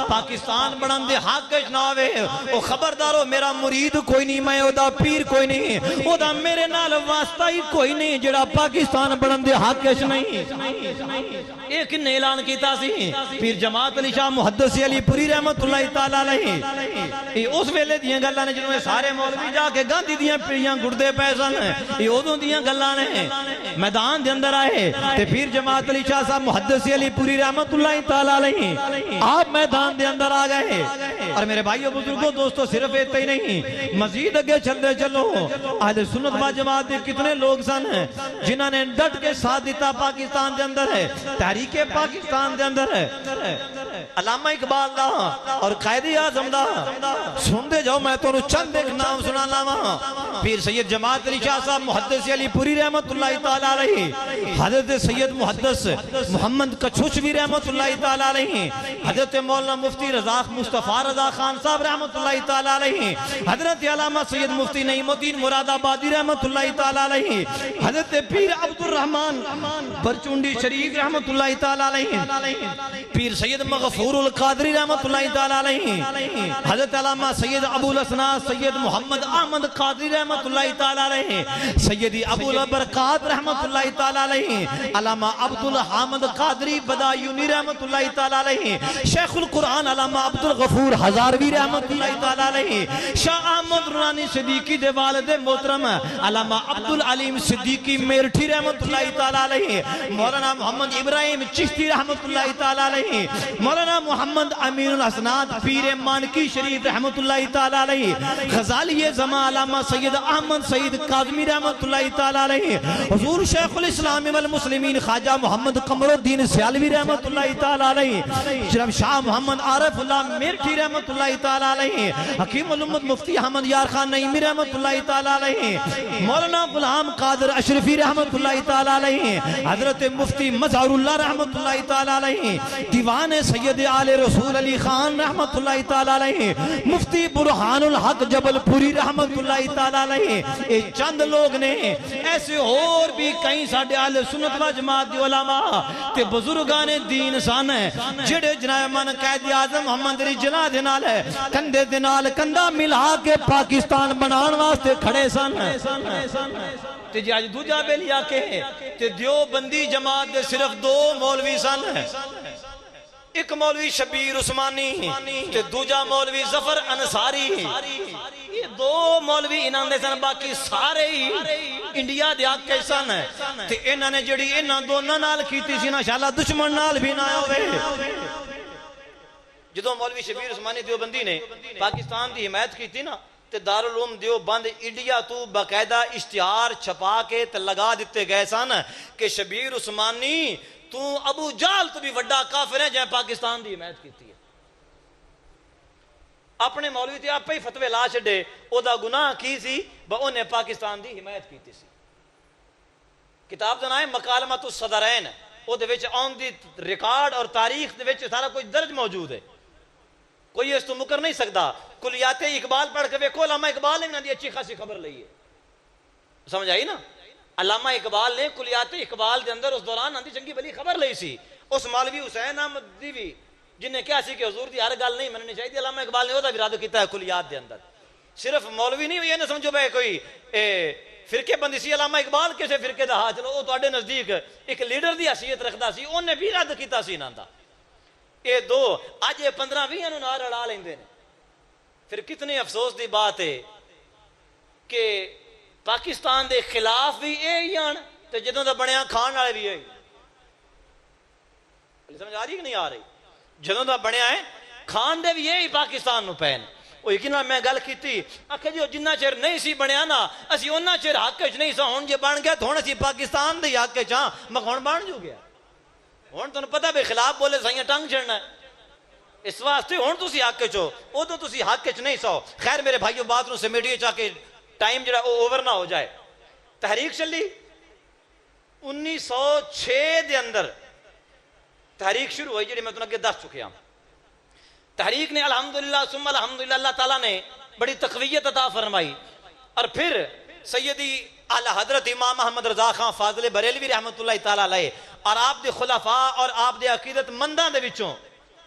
पाकिस्तान बनन दे हक च ना आवे, ओ खबरदारो मेरा मुरीद कोई नहीं, मैं ओदा पीर कोई नहीं, ओदा मेरे नाल वास्ता ही कोई नहीं जेड़ा पाकिस्तान बनन दे हक च नहीं। ये किन्ने ऐलान कीता सी? पीर जमात अली शाह मुहद्दिस अलीपुरी रहमतुल्लाह तआला अलैहि। ये उस वेले दियां गल्लां ने जदों सारे मौलवी जाके गांधी दियां पीड़ियां गुड़दे पए सन, ये उदों दियां गल्लां ने। मैदान दे अंदर आए ते पीर जमात अली शाह साहब मुहद्दिस अलीपुरी रहमतुल्लाह तआला अलैहि आप मैदान दे अंदर आ गए। और मेरे भाइयों बुजुर्गों दोस्तों सिर्फ इतना ही नहीं, मजीद अगे चलते चलो अहले सुन्नत व जमात के कितने लोग सन जिन्होंने डट के साथ दिता पाकिस्तान के अंदर है, तहरीके पाकिस्तान के अंदर है, अल्लामा इकबाल दा और कायदे आज़म दा। सुनते जाओ, मैं तुहानू चंद एक नाम सुना लावा। पीर सैयद जमात अली शाह साहब मुहद्दिस अलीपुरी रहमतुल्लाह तआला अलैहि, हजरत सैयद मुहद्दिस मोहम्मद कछुशवी रहमतुल्लाह तआला अलैहि, हजरत मौलाना मुफ्ती रज़ा मुस्तफ़ा रज़ा खान साहब रहमतुल्लाह तआला अलैहि, हजरत अल्लामा सैयद मुफ्ती नईमुद्दीन मुरादाबादी रहमतुल्लाह तआला अलैहि, हजरत पीर अब्दुल रहमान बरचुंडी शरीफ रहमतुल्लाह तआला अलैहि, पीर सैयद मगफूरुल कादरी रहमतुल्लाह तआला अलैहि, हजरत अल्लामा सैयद अबुल असनाद सैयद मोहम्मद अहमद कादरी रहमतुल्लाह तआला अलैहि, सैयदी अबुल बरकात रहमतुल्लाह तआला अलैहि, अल्लामा अब्दुल हामिद कादरी बदायूनी रहमतुल्लाह तआला अलैहि, शेखुल कुरान अल्लामा अब्दुल गफूर हजारवी रहमतुल्लाह तआला अलैहि, शाह अहमद रुहानी सिद्दीकी दे वालिद मोहतरम अल्लामा अब्दुल अलीम सिद्दीकी मेरठी रहमतुल्लाह तआला अलैहि, मौलाना मोहम्मद इब्राहिम चिश्ती रहमतुल्लाह तआला अलैहि, मौलाना मोहम्मद अमीनुल हसनात पीर मानकी शरीफ रहमतुल्लाह तआला अलैहि, गजाली ज़मा अल्लामा सैयद अहमद सईद काज़मी रहमतुल्लाह तआला अलैहि, हुजूर शेखुल इस्लाम वल मुस्लिमीन ख्वाजा मोहम्मद कमरुद्दीन सियालवी रहमतुल्लाह तआला अलैहि, जनाब शाह मोहम्मद आरिफुल्लाह मेरठी रहमतुल्लाह तआला अलैहि, हकीमुल उम्मत मुफ्ती अहमद यार खान नईमी रहमतुल्लाह तआला अलैहि, मौलाना गुलाम कादर अशरफी रहमतुल्लाह तआला अलैहि, हजरत मुफ्ती मज़हरुल्लाह रहमतुल्लाह तआला अलैहि, दीवान सैयद सैयद आले रसूल अली खान रहमतुल्लाहि तआला अलैहि, मुफ्ती बुरहानुल हक जबलपुरी रहमतुल्लाहि तआला अलैहि, ये चंद लोग ने। ऐसे और भी कई साडे आले सुन्नत व जमात दे उलमा ते बुजुर्गाने दीन सन जेड़े जनाब मन कैद आजम मोहम्मद अली जिन्नाह दे नाल कंधे दे नाल कंधा मिला के पाकिस्तान बनाने वास्ते खड़े सन। ते जे अज दूजा बेलिया के ते देवबंदी जमात दे सिर्फ दो मौलवी सन, एक मौलवी शबीर उस्मानी ते दूजा मौलवी जफर अंसारी। ये दो मौलवी इन्हां दे सन, बाकी सारे ही इंडिया दे आके सन। ते इन्हां ने जिहड़ी इन्हां दोनां नाल कीती सी ना, शाला दुश्मन नाल भी ना होवे। जदों मौलवी शबीर उस्मानी देवबंदी ने पाकिस्तान की हिमायत की ना, ते दारुल उलूम देवबंद इंडिया तो बाकायदा इश्तिहार छपा के ते लगा दिते गए सन कि शबीर उस्मानी तू अबू जाल तो भी वड्डा काफिर है जै पाकिस्तान की हिमायत की है। अपने मौलवी ते आपे ही फतवे ला छे, ओदा गुनाह की सी उन्हें पाकिस्तान की हिमायत की सी। किताब का नाम है मकालमतुस सदरैन, ओदे विच ऑन दी रिकॉर्ड और तारीख दे विच सारा कुछ दर्ज मौजूद है, कोई इस तो मुकर नहीं सकता। कुलियाते इकबाल पढ़ के वेखो, अल्लामा इकबाल ने भी अच्छी खासी खबर ली है, समझ आई ना। अल्लामा इकबाल ने कुलियाते इकबाल के अंदर उस दौरान आंधी चंगी भली खबर ली सी। उस मौलवी हुसैन अहमद दी भी जिन्हें क्या सी कि हुजूर दी हर गल नहीं मननी चाहिए, अल्लामा इकबाल ने ओदा भी रद्द किया है कुलियात के अंदर। सिर्फ मौलवी नहीं, ये ना समझो भाई कोई फिरके बंदी सी। अल्लामा इकबाल किसी फिरके का हाथ चलो, तुहाडे नजदीक एक लीडर की हैसियत रखता सी, उन्हें भी रद्द किया सी इन्हां दा। ये दो अज 15-20 नाल रला लेंदे ने। फिर कितनी अफसोस की बात है कि पाकिस्तान के खिलाफ भी यही आन, तो जदों का बनया खान वाले भी यही। समझ आ रही कि नहीं आ रही? जदों का बनया है खान दे भी यही पाकिस्तान नूं पैन। वो यकीन मैं गल की आखे जी जिन्ना चिर नहीं सी बनया ना, असी उन्ना चिर हक च नहीं सा। हुण जे बन गया तो हुण असी पाकिस्तान दे हक च हाँ, मैं हुण बन जू गया। हुण तुहानूं पता भी खिलाफ बोले साइयां टंग छड़ना, इस वास्ते हुण तुसीं हक च हो, उदों तुसीं हक च नहीं सो। खैर मेरे भाइयों, बात नूं समेटिए चाके टाइम जो ओवर ना हो जाए। तहरीक चली 1906 के अंदर तहरीक शुरू हुई, जी मैं तुम अगे दस चुकिया। तहरीक ने अल्हम्दुलिल्लाह सुम्मा अल्हम्दुलिल्लाह अल्लाह ताला ने बड़ी तकवीयत अता फरमाई। और फिर सैयदी आला हजरत इमाम अहमद रजा खां फाजिल बरेलवी रहमतुल्लाह ताला अलैह और आप दे खुलाफा और आप दे अकीदतमंदां दे विचों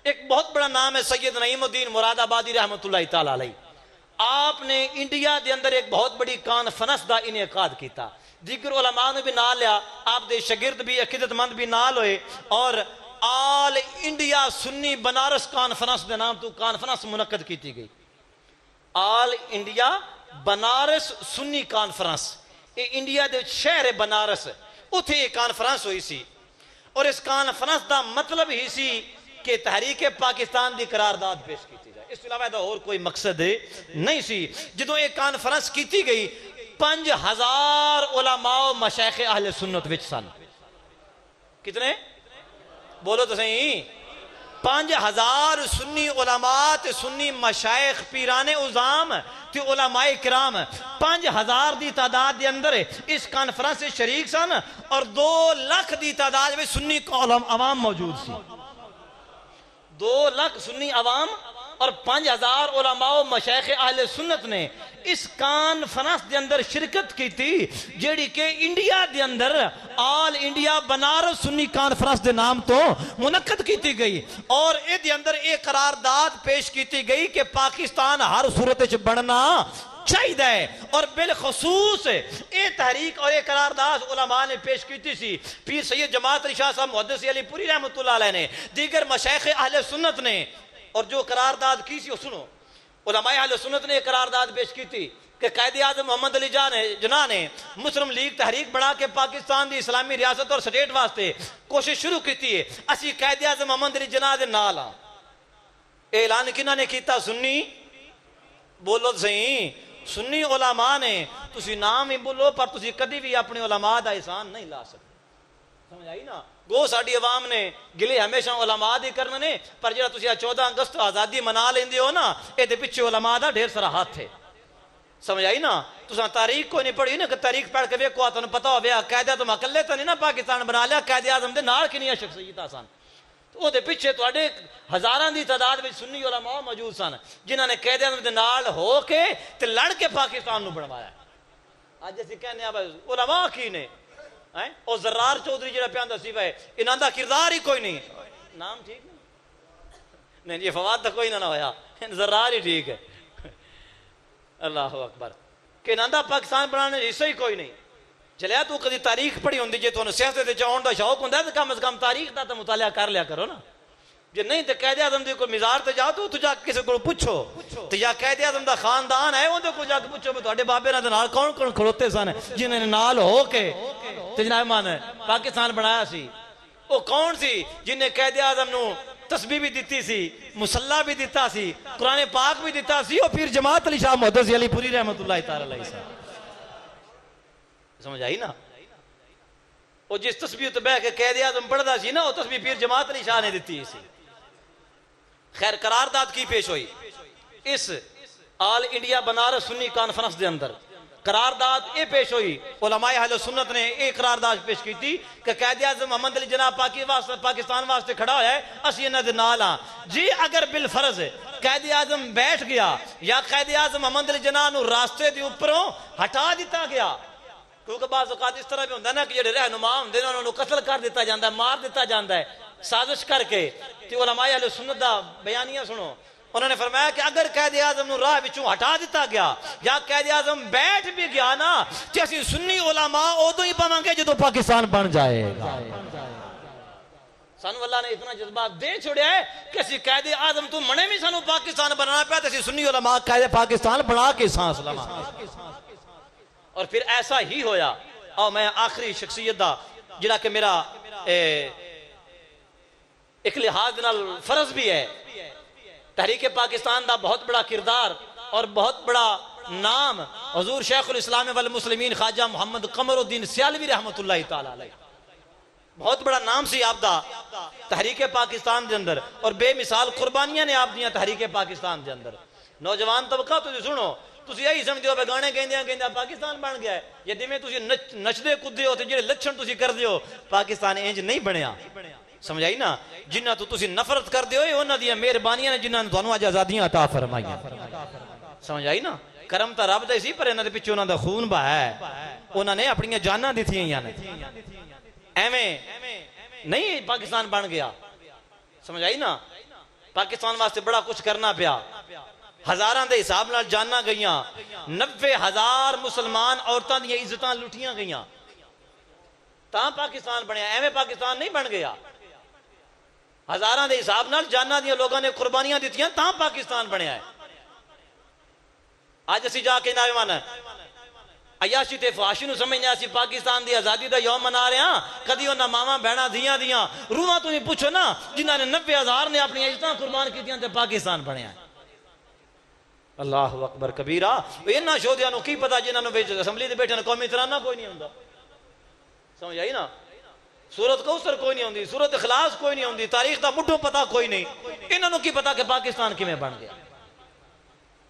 एक बहुत बड़ा नाम है सैयद नईमुद्दीन मुरादाबादी रहमतुल्लाह ताला अलैह। आपने इंडिया के अंदर एक बहुत बड़ी कॉन्फ्रेंस का इनेकाद किया, दीगर उलमा ने भी नाल लिया, आप दे शागिर्द भी अकीदतमंद भी नाल होए और आल इंडिया सुन्नी बनारस कॉन्फ्रेंस के नाम तो कॉन्फ्रेंस मुनक्कद की गई। आल इंडिया बनारस सुन्नी कॉन्फ्रेंस, ये इंडिया के शहर है बनारस, उत्थे एक कॉन्फ्रेंस हुई सी। और इस कॉन्फ्रेंस का मतलब ही सी कि तहरीक पाकिस्तान की करारदाद पेश की जाए, इस अलावा और कोई मकसद नहीं सी। जो एक कॉन्फ्रेंस की गई 5000 उलमा मशाइख अहले सुन्नत विच सन। कितने बोलो तो सही? 5000 सुन्नी उलमा ते सुन्नी मशाइख पीराने उजाम ते उलमाए किराम 5000 की तादाद के अंदर इस कॉन्फ्रेंस से शरीक सन। और 2 लाख की तादाद में सुन्नी अवाम मौजूद सी। 2 लाख सुन्नी अवाम और 5000 उलमा मशाइख अहले सुन्नत ने इस कॉन्फ्रेंस के अंदर शिरकत की थी, जेड़ी के इंडिया के अंदर all India Banaras Sunni conference के नाम तो मुनक्कद की गई। और ये अंदर एक करारदाद पेश की गई कि पाकिस्तान हर सूरत बनना चाहिए। और बिलखसूस ये तहरीक और ये करारदाद उलमा ने पेश की सी। पीर सैयद जमात अली शाह साहब मुहद्दिस अली पुरी रहमतुल्लाह अलैह ने, दीगर मशाइख अहले सुन्नत ने, और जो करारदाद की सी सुनो, उलमाए अहले सुन्नत ने करारदाद पेश की थी कि कायदे आज़म मोहम्मद अली जिन्नाह ने मुस्लिम लीग तहरीक बना के पाकिस्तान की इस्लामी रियासत और स्टेट वास्ते कोशिश शुरू की है। असी कायदे आज़म मोहम्मद अली जिन्नाह दे नाल हां। ऐलान किन्हां ने किया? सुन्नी बोलो सही, सुन्नी उलमा ने। तुसी नाम ही बोलो पर तुसी कभी भी अपने उलमा दा एहसान नहीं ला सकते। समझ आई ना? गो साडी अवाम ने गिले हमेशा उलमा दी करने ने, पर जो 14 अगस्त आज़ादी मना लेंदे हो ना, ये पिछे उलमा दा ढेर सारा हाथ है। समझ आई ना? तुसा तारीख कोई नहीं पढ़ी ना कि तारीख पढ़ के वेखो तुहानू पता हो कायदा तुम अकले तो नहीं ना पाकिस्तान बना लिया, कायदे आज़म दे नाल कितनी शख्सियत सन। ਉਹਦੇ ਪਿੱਛੇ ਤੁਹਾਡੇ ਹਜ਼ਾਰਾਂ ਦੀ ਤਾਦਾਦ ਵਿੱਚ ਸੁन्नी ਉਲਮਾ ਮੌਜੂਦ ਸਨ ਜਿਨ੍ਹਾਂ ਨੇ ਕਾਇਦੇ ਆਜ਼ਮ ਦੇ ਨਾਲ ਹੋ ਕੇ ਤੇ ਲੜ ਕੇ ਪਾਕਿਸਤਾਨ ਨੂੰ ਬਣਵਾਇਆ। ਅੱਜ ਅਸੀਂ ਕਹਿੰਦੇ ਆ ਉਲਮਾ ਕੀ ਨੇ ਹੈ ਉਹ ਜ਼ਰਾਰ ਚੌਧਰੀ ਜਿਹੜਾ ਪਿਆ ਹੁੰਦਾ ਸੀ ਵੇ ਇਹਨਾਂ ਦਾ ਕਿਰਦਾਰ ਹੀ ਕੋਈ ਨਹੀਂ ਨਾਮ ਠੀਕ नहीं जी फवाद तो कोई ना होया जरार ही ठीक है। अल्लाह अकबर कि इन्हों पाकिस्तान बनाने हिस्सा ही कोई नहीं चलिया तू कभी तारीख पढ़ी होंगी जे तुम सियासत आने का शौक होंगे तो कम अज कम तारीख का तो मुतालिया कर लिया करो ना जे नहीं तो कैद आजम की कोई मिजार से जाओ तो जा किसी को पुछो तो या कैद आजम का खानदान है उन्हें को जाके पुछो थोड़े बाबे नाल कौन कौन खड़ोते सन जिन्हें नाल हो के जनाब मान पाकिस्तान बनाया सी वो कौन सी जिन्हें कैद आजम न तस्बीह भी दी सी मुसल्ला भी दिता सी कुरान पाक भी दिता सी और फिर जमात अली शाह मुहद्दिस अलीपुरी रहमतुल्लाह तआला अलैहि समझ आई ना। वो जिस तस्बीह तो बह के कैद आजम पढ़ता सी ना वो तस्बीह फिर जमात अली शाह ने दी सी। खैर करारदाद की पेश हुई इस all India Banaras Sunni conference के अंदर करारदाद ये पेश हुई उलमाए अहले सुन्नत ने एक करारदाद पेश की थी कि कैद आज़म मोहम्मद अली जनाब पाकिस्तान वास्ते खड़ा है असी इन्हां दे नाल हां जी अगर बिल फर्ज कैद आज़म बैठ गया या कैद आज़म मोहम्मद अली जनाब नूं रास्ते दे उपरों हटा दिता गया क्योंकि बाज़ औक़ात इस तरह भी होंदा ना कि जिहड़े रहनुमा हुंदे ने उन्हां नूं कत्ल कर दिता जांदा है मार दिता जांदा है साजिश करके ते उलमाए अहले सुन्नत दा बयानिया सुनो उन्होंने फरमाया कि अगर कैद आज़म नूं राह विचों हटा दिता गया या कैद आज़म बैठ भी गया ना तो असीं सुन्नी उलमा उदों ही पावांगे जदों पाकिस्तान बन जाएगा। सानू अल्लाह ने इतना जज्बा दे छोड़िया है कि असीं कैद आज़म तो मने भी सानू पाकिस्तान बनाना पिया तो असीं सुन्नी उलमा कैद पाकिस्तान बना के सांस लवां। और फिर ऐसा ही होया। और मैं आखिरी शख्सियत दा जिहड़ा कि मेरा एक लिहाज नाल फर्ज भी है तहरीक पाकिस्तान का बहुत बड़ा किरदार और बहुत बड़ा नाम हुजूर शेखुल इस्लाम वल मुस्लिमीन ख्वाजा मोहम्मद कमरुद्दीन सियालवी रहमतुल्लाह तआला अलैह बहुत बड़ा नाम सी आपदा तहरीक पाकिस्तान के अंदर और बेमिसाल कुर्बानियां ने आप दियां तहरीक पाकिस्तान के अंदर। नौजवान तबका तुम सुनो तुम यही समझो भी गाने कहंदे पाकिस्तान बन गया है या जिवें तुसीं नचदे कुददे हो ते जिहड़े लक्षण तुसीं करदे हो पाकिस्तान इंज नहीं बनया समझ आई ना। जिन्ना तो तुसीं नफरत करदे हो उन्हां दियां मेहरबानियां ने जिन्हां ने तुहानूं अज आज़ादियां अता फरमाईयां समझ आई ना। करम तो रब दे सी पर इन्हां दे पिछे उन्हां दा खून बहाया उन्हां ने अपनियां जानां दित्तियां ने एवें नहीं पाकिस्तान बन गया समझ आई ना। पाकिस्तान वास्ते बड़ा कुछ करना पिया हजारां दे हिसाब नाल जानां गईयां 90,000 मुसलमान औरतां दियां इज्जतां लुटियां गईयां तां पाकिस्तान बनया एवें पाकिस्तान नहीं बन गया। हजारां दे हिसाब नाल जानां दियां लोगों ने कुर्बानियां दित्तियां तां पाकिस्तान बनया है। अज असीं जाके नावेमान अयाशी ते फहाशी नूं समझने असीं पाकिस्तान दी आज़ादी दा यौम मना रहे हां कदी उन्हां मावां भैणां धियां दियां रूहां तुसीं पुछो ना जिन्हां ने 90,000 ने अपनी इज्जतां कुर्बान कीतियां ते पाकिस्तान बनया है। अल्लाह अकबर कबीरा इन्हां शोधियां नूं की पता जिन्हां नूं असैंबली दे बैठे कौमी तराना कोई नहीं हुंदा समझ आई ना। सूरत कौसर कोई नहीं होंदी सूरत इखलास कोई नहीं होंदी तारीख का मुठो पता कोई नहीं इन्होंने की पता कि पाकिस्तान किवें बन गया।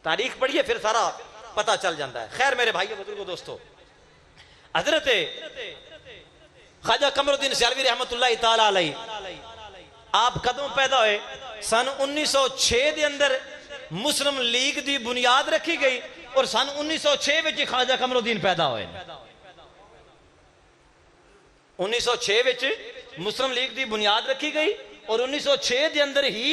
तारीख पढ़िए फिर सारा पता चल जाता है। खैर मेरे भाइयों बुजुर्गों दोस्तों हजरत ख्वाजा कमरुद्दीन सियालवी रहमतुल्लाह तआला अलैह आप कदों पैदा हुए सन 1906 के अंदर मुस्लिम लीग की बुनियाद रखी गई और सन 1906 में ख्वाजा कमरुद्दीन पैदा हुए 1906 मुस्लिम लीग की बुनियाद रखी गई और 1906 के अंदर ही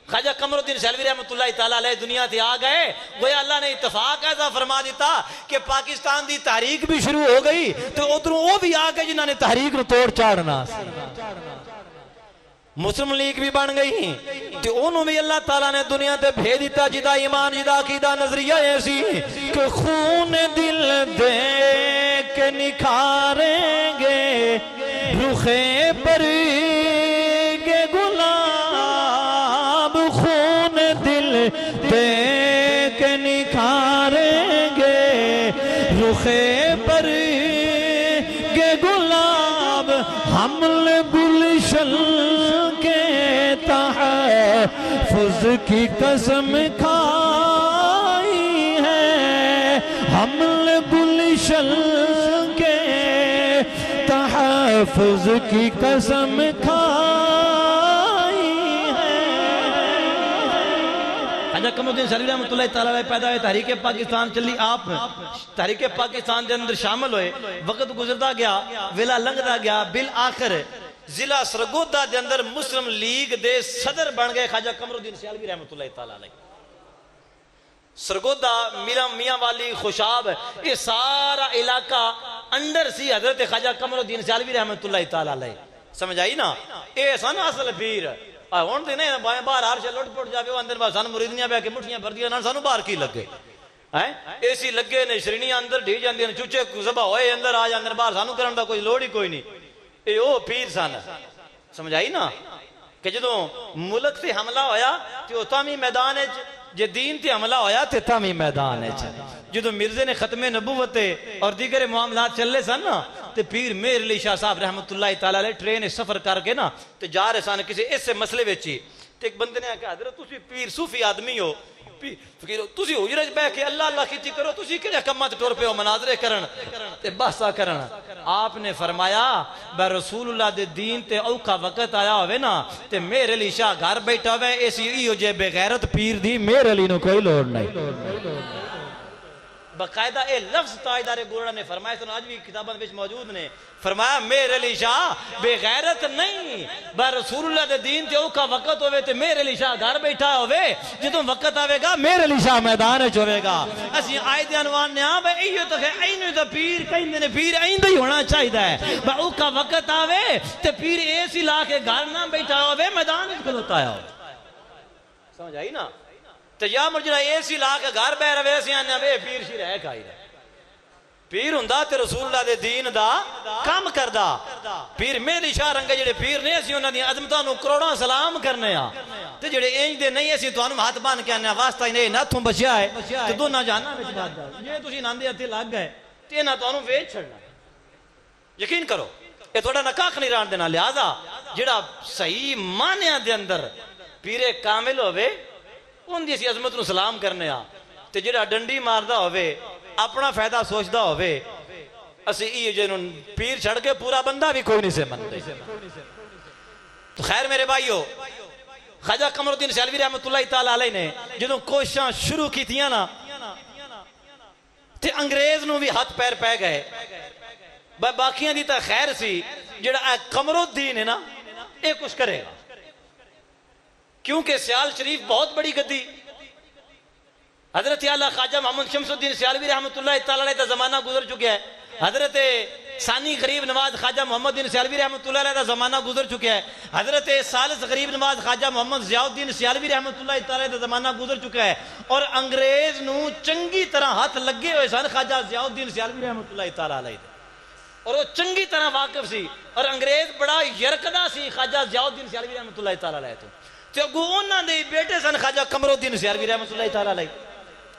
ख्वाजा कमरुद्दीन सियालवी रहमतुल्लाह तआला अलैह दुनिया से आ गए। गोया अल्लाह ने इत्तफाक ऐसा फरमा दिता कि पाकिस्तान की तहरीक भी शुरू हो गई तो उधरों वो भी आ गए जिन्होंने तहरीक को तोड़ चाड़ना मुस्लिम लीग भी बन गई तो उन्होंने भी अल्लाह ताला ने दुनिया से भेज दिता जिदा ईमान जिदा अकीदा नजरिया ऐसी कि खून दिल दे के निखारेंगे रुखे पर के गुलाब खून दिल दे के निखारेंगे रुखे पर के गुलाब हमल गुलशन के तहफ़्फ़ुज़ की कसम खाई है हमल गुलशन तहफ़्फ़ुज़ की कसम खाई ख्वाजा कमरुद्दीन सियालवी रहमतुल्लाह तआला अलैह पैदा हुए, तहरीक पाकिस्तान चली, आप तहरीक पाकिस्तान के अंदर शामिल हुए, वक्त गुजरता गया, वेला लंघता गया, बिल आखिर जिला सरगोदा के अंदर मुस्लिम लीग दे सदर बन गए ख्वाजा कमरुद्दीन सियालवी रहमतुल्लाह तआला अलैह। सरगोदा, मियां वाली, खुशाब, ये सारा इलाका अंडर सी हजरत ख्वाजा कमरुद्दीन सियालवी रहमतुल्लाह तआला अलैह। समझ आई ना? ये सन असल पीर। हुण ते नहीं बाहर हर शे लुट पुट जावे, अंदर बस सानू मुरीदियां बह के मुठियां भरदियां ना, सानू बाहर की लगे हैं? एसी लगे ने, श्रेणियां अंदर ढी जांदियां ने, चूचे सभा होए अंदर आ जांदे ने, बाहर सानू करन दा कोई लोड़ ही कोई नहीं। ये ओ पीर सन। समझ आई ना? कि जदों मुल्क से हमला होया ते तामी मैदान च, जे दीन ते हमला होया ते तामी मैदान च। जदों मिर्जे ने खत्मे नबूवत और दीगर मामलात चले सन ना, ते पीर मेहर अली शाह साहब रहमतुल्लाह तआला अलैह ट्रेन सफर करके ना ते जा रहे सन किसी ऐसे मसले विच ही, ते एक बंदे ने आख्या हजरत तुसी पीर सूफी आदमी हो, फकीर तुसी हुजरे च बैठ के अल्लाह अल्लाह कीती करो, तुसी किहड़े कम्मां ते टुर पे हो मनाजरे करन ते बहसा करन। आपने फरमाया बै रसूलुल्लाह दे दीन ते औखा वक्त आया होवे ना, ते मेहर अली शाह घर बैठा होवे, इस इहो जे बेगैरत पीर दी मेहर अली नूं कोई लोड़ नहीं। बाकायदा ये लफ्ज ताजदारे गोरड़ा ने फरमाया, तो आज भी किताबों में मौजूद ने, फरमाया मेहर अली शाह बेगैरत नहीं, बै रसूलुल्लाह दे दीन ते औखा वक्त होवे ते मेहर अली शाह घर बैठा होवे, जदों वक्त आवेगा मेहर अली शाह मैदान च होवेगा। असीं आए दे अनवान ने आ भाई इहो तो है, इनो तो पीर कहंदे ने, पीर इंदा ही होना चाहिदा है। बै औखा वक्त आवे ते पीर एसी ला के घर ना बैठा होवे, मैदान च खलोता हो। समझ आई ना? तो या मुझे एसी ला के घर बह रहे वे पीर शीर है खाई रहे। पीर हुंदा ते रसूलुल्लाह दे दीन दा काम करदा। पीर मेहर शाह रंगे जेड़े पीर ने, असीं उन्हां दी अजमतां नूं करोड़ां सलाम करने आ, ते जेड़े इंज दे नहीं असीं तुहानूं हाथ बन के आने वास्ता ही नहीं नाथों बचिया है ते दोनां जहानां विच बात जाओ। जे तुसीं नांदे हत्थे लग गए ते इन्हां तुहानूं वेच छड़ना। यकीन करो ये थोड़ा ना कख नहीं राण देना। लिहाजा जेड़ा सही मानिया दे अंदर पीरे कामिल होवे उनकी असीं अजमत नूं सलाम करने आ, ते जेड़ा डंडी मारदा होवे अपना फायदा सोचदा होवे असीं इह जिहनूं पीर छड़ के पूरा बंदा भी कोई नहीं से मनदे। तो खैर मेरे भाईओ, ख्वाजा कमरुद्दीन सियालवी रहमतुल्लाह तआला अलैह ने जदों कोशिशां शुरू कीतियां ना ते अंग्रेज नूं भी हाथ पैर पै गए। बाकियां दी तां खैर सी, जेड़ा कमरुद्दीन है ना ये कुछ करेगा, क्योंकि सियाल शरीफ बहुत बड़ी गद्दी। हजरत आला ख्वाजा मोहम्मद शमसुद्दीन सियालवी रहमतुल्लाह तआला अलैह का जमाना गुजर चुका है। हजरत सानी गरीब नवाज ख्वाजा मोहम्मद बिन सियालवी रहमतुल्लाह अलैह का जमाना गुजर चुका है। हजरत सालिस गरीब नवाज ख्वाजा मोहम्मद जियाउद्दीन सियालवी रहमतुल्लाह तआला का जमाना गुजर चुका है। और अंग्रेज नूं चंगी तरह हाथ लगे हुए सन ख्वाजा जियाउद्दीन सियालवी रहमतुल्लाह तआला अलैह, और वो चंगी तरह वाकिफ सी। और अंग्रेज बड़ा यरकदा सी ख्वाजा जियाउद्दीन सियालवी रहमतुल्लाह तआला अलैह तो अगू उन्होंने बेटे सन ख्वाजा कमरुद्दीन सियालवी रहमतुल्लाह तआला अलैह।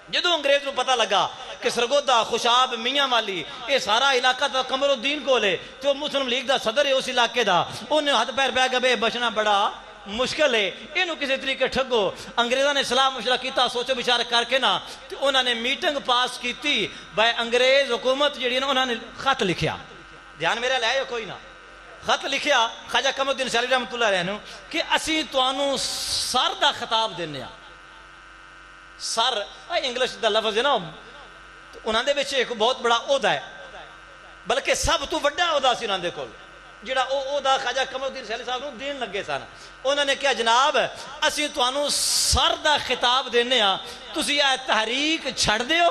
जदों अंग्रेज को पता लगा कि सरगोदा, खुशाब, मियां वाली ये सारा इलाका तो कमरुद्दीन को है, तो मुस्लिम लीग का सदर है उस इलाके का, उन्हें हाथ पैर पै गए बचना बड़ा मुश्किल है, इनू किसी तरीके ठगो। अंग्रेजों ने सलाह मुशरा किया, सोचो विचार करके ना तो उन्होंने मीटिंग पास की भाई अंग्रेज हुकूमत जी उन्होंने खत लिखिया, ध्यान मेरा लाए कोई ना, खत लिखिया ख्वाजा कमरुद्दीन सियालवी रहमतुल्लाह अलैह नूं कि असीं तुहानूं सर दा खिताब देने आ। सर इंग्लिश का लफ्ज है ना, उन्होंने एक बहुत बड़ा ओहदा है, बल्कि सब तो वड्डा ओहदा सी उन्होंने कोल, जिहड़ा ओहदा ख्वाजा कमरुद्दीन सियालवी साहब नूं देन लगे सन। उन्होंने कहा जनाब असीं तुहानूं सर दा खिताब देने आ, तुसीं इह तहरीक छड्ड दिओ,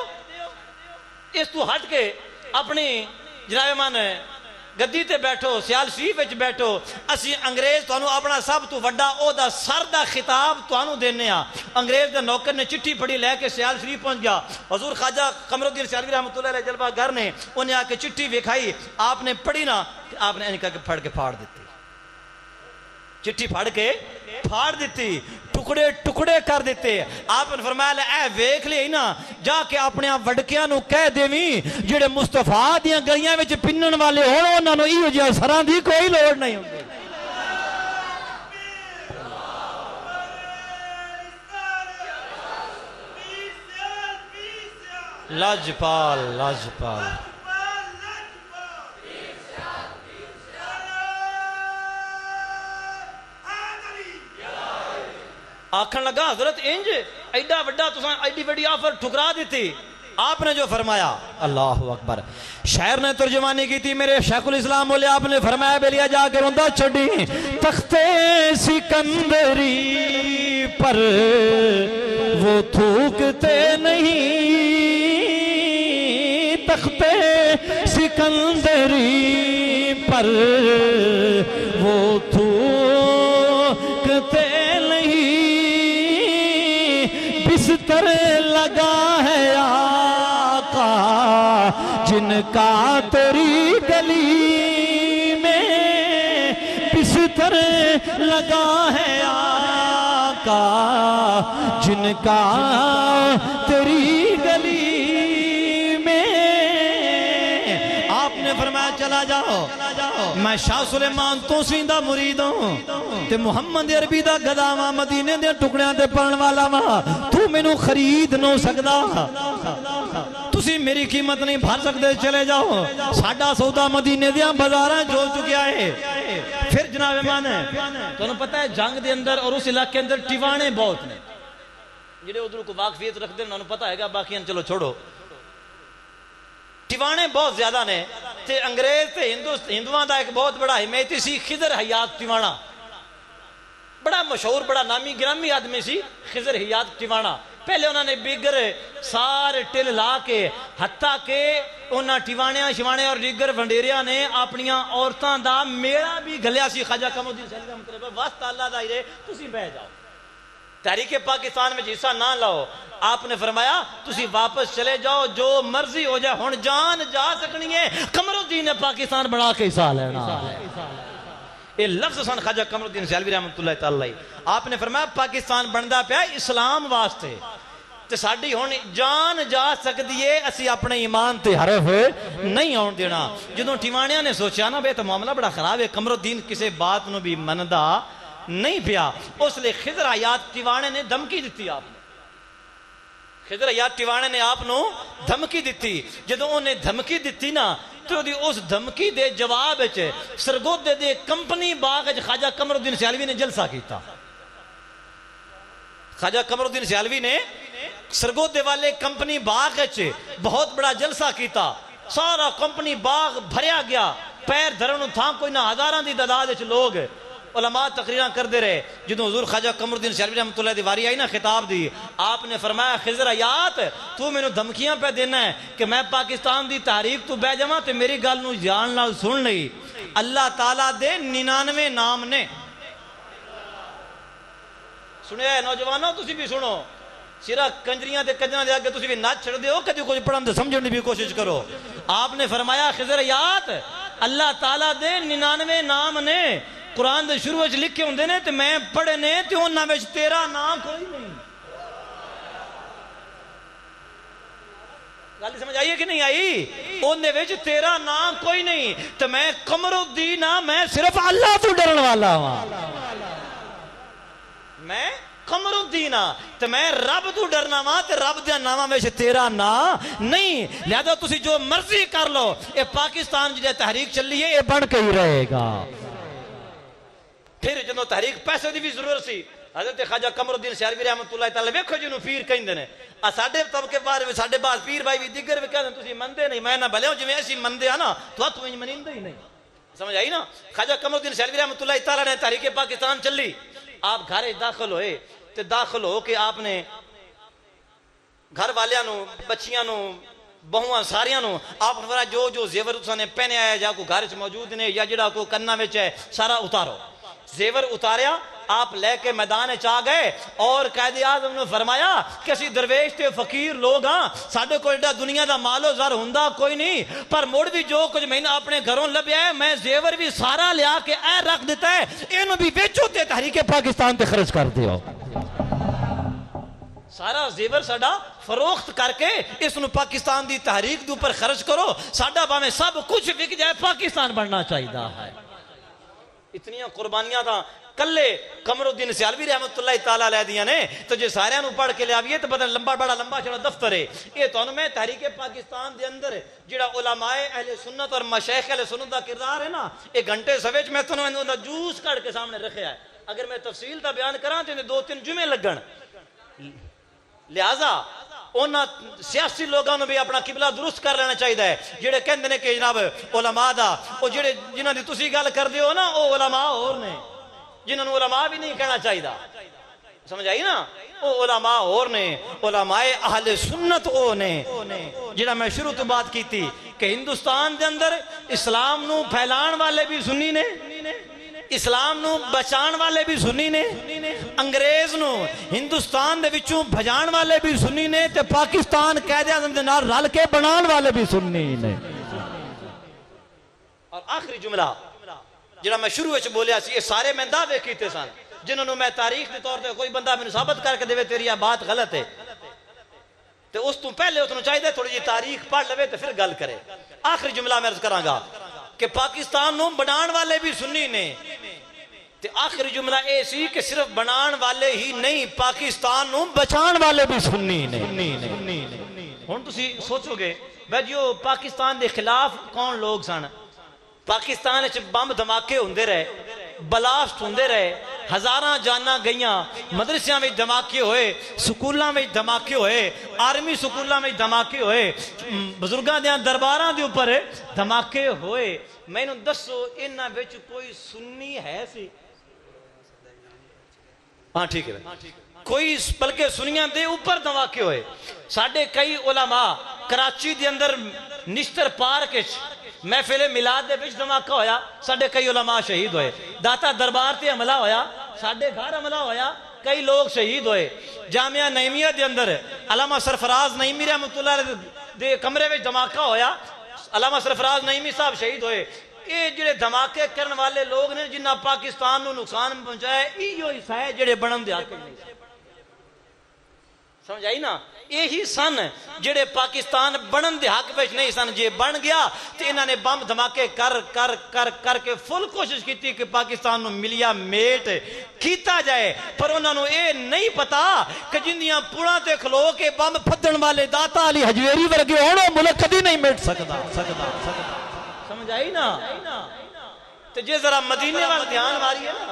इस तों हट के अपनी जनाब मन गद्दी ते बैठो, सियाल शरीफ विच बैठो, असी अंग्रेज तुहानूं अपना सब तो वड्डा ओहदा सर दा खिताब तुहानूं देने आ। अंग्रेज दे नौकर ने चिट्ठी फड़ी लैके सियाल शरीफ पहुंच गया। हजूर ख्वाजा कमरुद्दीन सियालवी रहमतुल्लाह अलैह जलवा घर ने उन्हें आके चिट्ठी विखाई, आपने पढ़ी ना, आपने इनका के फड़ के फाड़ दी, चिट्ठी फड़ के फाड़ दी, टुकड़े टुकड़े कर दिते। आपने फरमाया ऐ वेख लिया ना, जाके अपने वड़कियां नूं कह देवी जेड़े मुस्तफा दियां गलियां विच पिन्नण वाले होण उन्हां नूं इहो जिहा सरां दी कोई लोड़ नहीं हुंदी। लाजपाल लाजपाल आखन लगा हजरत इंज एडा वड्डा तुसां एडी वड्डी ऑफर ठुकरा दी। आपने जो फरमाया, अल्लाह अकबर, शायर ने तर्जुमानी की थी, मेरे शेखुल इस्लाम बोले, आपने फरमाया बेलिया जाकर रोंदा छड़ी तख्ते सिकंदरी पर वो थूकते नहीं, तख्ते सिकंदरी पर वो थूकते नहीं, बिस्तर लगा है आका जिनका तेरी गली में, बिस्तर लगा है आका जिनका तेरी गली में। आपने फरमाया चला जाओ, मैं शाह सुलेमान तोसी दा मुरीद हूं ते मुहम्मद अरबी दा गदावा, मदीने दे टुकड़ियां ते पढ़न वाला वा, तू मैनू खरीद नो सकदा, तुसी मेरी कीमत नहीं भर सकते, चले जाओ। साडा सौदा मदीने दियां बाजारां जो चुकिया है। फिर जनाब मान है, तुहानू पता है जंग दे अंदर और उस इलाके अंदर टिवाणे बहुत ने, जिहड़े उधर को वाकफियत रखते हैं उन्होंने पता है, बाकी चलो छोड़ो। टिवाणे बहुत ज्यादा ने ते अंग्रेज ते हिंदुओं का एक बहुत बड़ा हिमायती सी खिजर हयात टिवाणा, बड़ा मशहूर बड़ा नामी गिरामी आदमी सी खिजर हयात टिवाणा। पहले उन्होंने बिगर सारे टिल ला के हत्ता के उन्होंने टिवाणिया शिवाणे और डिगर वंडेरिया ने अपनिया औरतों का मेला भी गलिया सी। ख्वाजा कमरुद्दीन सैयद का मतलब वस्त अल्लाह दा ही तुसी बह जाओ, तहरीके पाकिस्तान में हिस्सा ना लाओ। आपने फरमाया तुसी वापस चले जाओ, जो मर्जी हो जाए, हुण जान जा सकनी है, कमरुद्दीन ने पाकिस्तान बना के हिस्सा लेना। ये लफ्ज सन ख्वाजा कमरुद्दीन सैलवी रहमतुल्लाह तआला। आपने फरमाया पाकिस्तान बनता पाया इस्लाम वास्ते, ते साडी हुण जान जा सकती है, असी अपने ईमान ते हरफ नहीं आउण देना। जदों टिवाणिया ने सोचा ना बे तो मामला बड़ा खराब है, कमरुद्दीन किसी बात नूं भी मनदा नहीं पिया, उसलिए खिजर हयात टिवाणे ने धमकी दी। आपने खिजर हयात टिवाणे ने आपनों धमकी दी। जदों उन्हें धमकी दी ना तो उस धमकी दे जवाब सरगोदे दे कंपनी बाग ख्वाजा कमरुद्दीन सैलवी ने जलसा किया। ख्वाजा कमरुद्दीन सैलवी ने सरगोदे वाले कंपनी बाग बहुत बड़ा जलसा किया। सारा कंपनी बाग भरया गया, पैर धरन था कोई ना, हजारों की तादाद लोग उलमा तकरीरां करते रहे। जो हुजूर ख्वाजा कमरुद्दीन सैलवी रहमतुल्लाह दी वारी आई ना खिताब दी, आपने फरमाया खिजर हयात तू मैनू धमकियां पे देना है कि मैं पाकिस्तान की तारीख तू बह जावां ते मेरी गल नूं जान नाल सुन लई। अल्लाह ताला दे 99 नाम ने, सुनिया नौजवानों तुसी भी सुनो, सिरा कंजरियां ते कंजरां दे अगे तुसी भी नच छड़दे हो, कदी कुछ पढ़न ते समझण दी भी कोशिश करो। आपने फरमाया खिजर हयात अल्लाह ताला दे 99 नाम ने, कुरान दे शुरू में लिखे होंगे ने, तो मैं पढ़े ने, तो उन्हां विच तेरा नाम कोई नहीं। गल समझ आई है कि नहीं आई? उन्हें विच तेरा नाम कोई नहीं, तो मैं कमरुद्दीन आ, मैं सिर्फ अल्लाह तो डरन वाला हां। मैं कमरुद्दीन आ तो मैं रब तू डरना वा, ते रब दे नामां विच तेरा नाम नहीं। लिहाजा तुसी जो मर्जी कर लो, ये पाकिस्तान जिहड़ी तहरीक चली है ये बन के ही रहेगा। फिर जो तहरीक पैसे की भी जरूरत सी, हजरत ख्वाजा कमरुद्दीन सैलवी रहमतुल्लाह तआला वेखो जिन्होंने पीर कहंदे ने, आ साडे तबके बाहर साडे बाद पीर भाई भी दिगर भी कहंदे तुसीं मनदे नहीं, मैं ना भले जिवें असीं मनदे आ ना, तुहां इंज मनींदे ही नहीं। समझ आई ना? ख्वाजा कमरुद्दीन सैलवी रहमतुल्लाह तआला ने तहरीक पाकिस्तान चली, आप घर दाखिल होए ते दाखिल हो के आपने घर वालियां नूं, बच्चियां नूं, बहुआं सारियां नूं आप जो जो जेवर उसने पहने आया या कोई घर च मौजूद ने या जिहड़ा कोई कन्ना विच है सारा उतारो। जेवर उतारिया, आप लेके मैदान आ गए और कायदे आज़म ने फरमाया कि असी दरवेश ते फकीर लोग हाँ, साडे कोल एडा दुनिया दा मालो ज़र हुंदा कोई नहीं, पर मुड़ भी जो कुछ मैंने अपने घरों लभ्या है मैं जेवर भी सारा लिया के ऐ रख दिता है, इन्हों भी बेचो ते तहरीके पाकिस्तान ते खर्च कर दियो। सारा जेवर साडा फरोख्त करके इसनूं पाकिस्तान दी तहरीक दे ऊपर खर्च करो, साडा भावें सब कुछ विक जाए, पाकिस्तान बनना चाहिए है। इतनियां कुर्बानियां तो कल्ले कमरुद्दीन सैलवी रहमतुल्लाह तआला अलैह दियां ने, तो जे सारियां नूं पढ़ के लियावीए तो पता लंबा बड़ा लंबा चौड़ा दफ्तर है। ये तुहानूं मैं तहरीके पाकिस्तान दे अंदर जिहड़ा उलमाए अहले सुन्नत और मशाइख अहले सुन्नत दा किरदार है ना, ये घंटे सवे च मैं तुहानूं उहदा जूस कढ़ के सामने रखिया है। अगर मैं तफसील दा बयान करां तो 2-3 जुमे लगण। लिहाजा उन्होंने सियासी लोगों ने भी अपना किबला दुरुस्त कर लेना चाहिए है। जेडे कहते हैं कि जनाब उलमा दा वो जेडे जिन्हों की तुसी गल करते हो ना, वो उलमा होर ने, जिन्होंने उलमा भी नहीं कहना चाहिए। समझ आई ना? वो उलमा होर ने, उलमाए अहले सुन्नत वो ने। जिहड़ा मैं शुरू तो बात की थी कि हिंदुस्तान के अंदर इस्लाम नू फैलाण वाले भी सुन्नी ने, इस्लाम नू बचाण वाले भी सुन्नी ने, अंग्रेज नू हिंदुस्तान दे विचों भजाण वाले भी सुन्नी ने, ते पाकिस्तान कायदे आज़म दे नाल रल के बनाण वाले भी सुन्नी ने। और आखिरी जुमला जिहड़ा मैं शुरू विच बोलिया सी, ये सारे मैं दावे कीते सन जिन्होंने मैं तारीख के तौर पर कोई बंदा मैनूं साबित करके देवे तेरी यह बात गलत है, तो उस तू पहले उसनूं चाहिए थोड़ी जी तारीख पढ़ लवे तो फिर गल करे। आखिरी जुमला मैं अर्ज करांगा कि पाकिस्तान नूं बनाण वाले भी सुन्नी ने, ते आखिरी जुमला ये सी कि सिर्फ बनाण वाले ही नहीं, पाकिस्तान नूं बचाण वाले भी सुन्नी ने। हुण तुसीं सोचोगे भाई जी वो पाकिस्तान के खिलाफ कौन लोग सन? पाकिस्तान च बंब धमाके होंदे रहे, ब्लास्ट होंदे रहे, हज़ारां जानां गईयां, मदरसियां में धमाके होए, स्कूलों में धमाके होए, आर्मी स्कूलों में धमाके होए, बुजुर्गां दे दरबारां दे उपर धमाके होए। मैनूं दसो इन्हां विच कोई सुन्नी है सी? हाँ ठीक है, कोई बल्कि सुनियां दे ऊपर धमाके होए। साडे कई उलमा कराची दे अंदर निश्तर पार्क महफिल मिलाद दे विच धमाका होया, साडे कई उलमा शहीद होए। दाता दरबार ते हमला होया, साडे घर हमला होया, कई लोग शहीद होए। जामिया नईमिया दे अंदर अल्लामा सरफराज नईमी रहमतुल्लाह दे कमरे में धमाका होया, अल्लामा सरफराज नईमी साहब शहीद होए। ये जिहड़े धमाके करने वाले लोग ने जिन्हें पाकिस्तान नूं नुकसान पहुंचाया, इहो ही है जिहड़े बनन दे हक नहीं। समझ आई ना? यही सन जेडे पाकिस्तान बनन दे हक विच नहीं सन। जे बन गया तो इन्होंने बम धमाके कर कर कर करके फुल कोशिश की कि पाकिस्तान नूं मिलिया मेट किया जाए, पर उन्होंने ये नहीं पता कि जिंदियां पुलां ते खलो के बम फद्दण वाले दाता अली हजवेरी वर्गे होण मुल्क कदी नहीं मिट सकदा। समझ आई ना? तो जे जरा मदीने वाल ध्यान मारिए ना,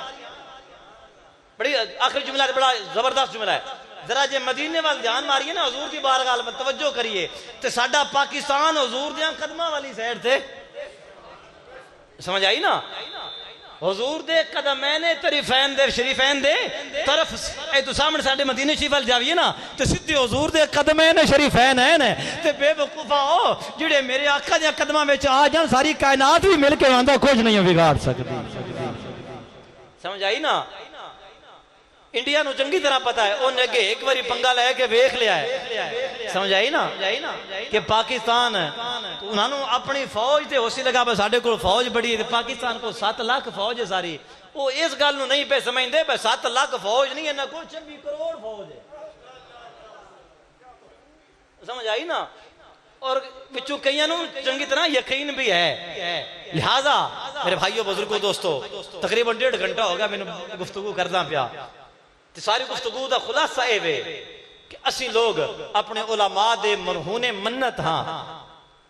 बड़ी आखिरी जुमला बड़ा जबरदस्त जुमला है, जरा जे मदीने वाल ध्यान मारिए ना, हजूर की बारगाह में तवज्जो करिए, तो साडा पाकिस्तान हजूर दियां कदमां वाली साइड थे। समझ आई ना? हजूर दे कदमैने तरीफैन दे शरीफैन दे तरफ तू सामने साडे मदीने शरीफ वाल जाइए ना, तो सीधे हजूर दे कदमैने शरीफैन है ने। ते बेवकूफा ओ जिहड़े मेरे आका दे कदमां विच आ जान, सारी कायनात भी मिल के आंदा कुछ नहीं बिगाड़ सकदी। समझ आई ना? इंडिया नूं चंगी तरह पता है, उन्हें अगे एक बारी पंगा लैके वेख लिया है। समझ आई ना कि पाकिस्तान उन्होंने अपनी फौज ते होसी लगा बस साडे कोल फौज बड़ी है, पाकिस्तान को 7 लाख फौज है सारी। वो इस गल नूं नहीं पे समझते भाई 7 लाख फौज नहीं, इन्हां कोल 26 करोड़ फौज है। समझ आई ना? और विचों कईयां नूं चंगी तरह यकीन भी है। लिहाजा मेरे भाइयों बुजुर्गों दोस्तों, तकरीबन 1.5 घंटा हो गया मैनूं गुफ्तगू करदा पिया, ते सारी गुफ्तगू दा खुलासा ये वे कि असी लोग अपने उलमा दे मरहूने मन्नत हाँ।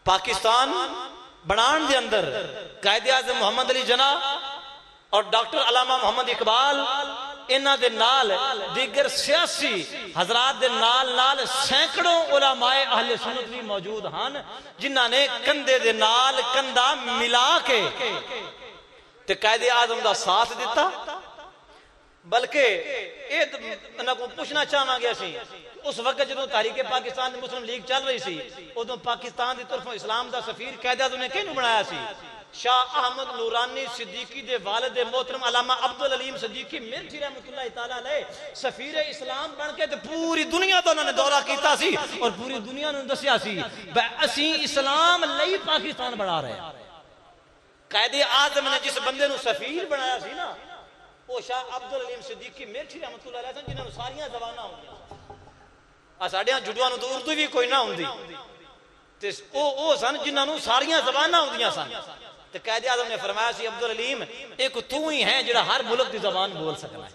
पाकिस्तान बनान दे अंदर कायदे आज़म मोहम्मद अली जना और डॉक्टर अल्लामा मोहम्मद इकबाल इन्हां दे नाल दीगर सियासी हजरात दे नाल सैकड़ों उलमाए अहले सुन्नत भी मौजूद हैं, जिन्हां ने कंधे दे नाल कंधा मिला के ते कायदे आज़म दा साथ दिता। बल्कि इन्हां को पूछना चाहांगे असीं, उस वक्त जो तारीके पाकिस्तान मुस्लिम लीग चल रही सी, उदों पाकिस्तान की तरफों इस्लाम का सफीर कायदे आज़म ने किहनूं बनाया सी? शाह अहमद नूरानी सिद्दीकी दे वालिद मोहतरम अल्लामा अब्दुल अलीम सिद्दीकी मिर्ची रहमतुल्लाह तआला अलैह सफीर इस्लाम बन के ते पूरी दुनिया दा उन्होंने दौरा कीता सी और पूरी दुनिया नूं दस्सिया सी असीं इस्लाम लई पाकिस्तान बना रहे हैं। कायदे आज़म ने जिस बंदे नूं सफीर बनाया सी ना, वो शाह अब्दुल अलीम सिद्दीकी मिर्ची रहमतुल्लाह अलैह सन, जिन्हां नूं सारियां ज़बानां होंदियां। आ साडियां जुड़वां नूं तो उर्दू भी कोई ना हुंदी, ते ओ सन जिन्हां नूं सारियां ज़बानां होंदियां सन। ते कायदे आज़म ने फरमाया सी, अब्दुल अलीम एक तू ही है जिहड़ा हर मुल्क की ज़बान बोल सकना है।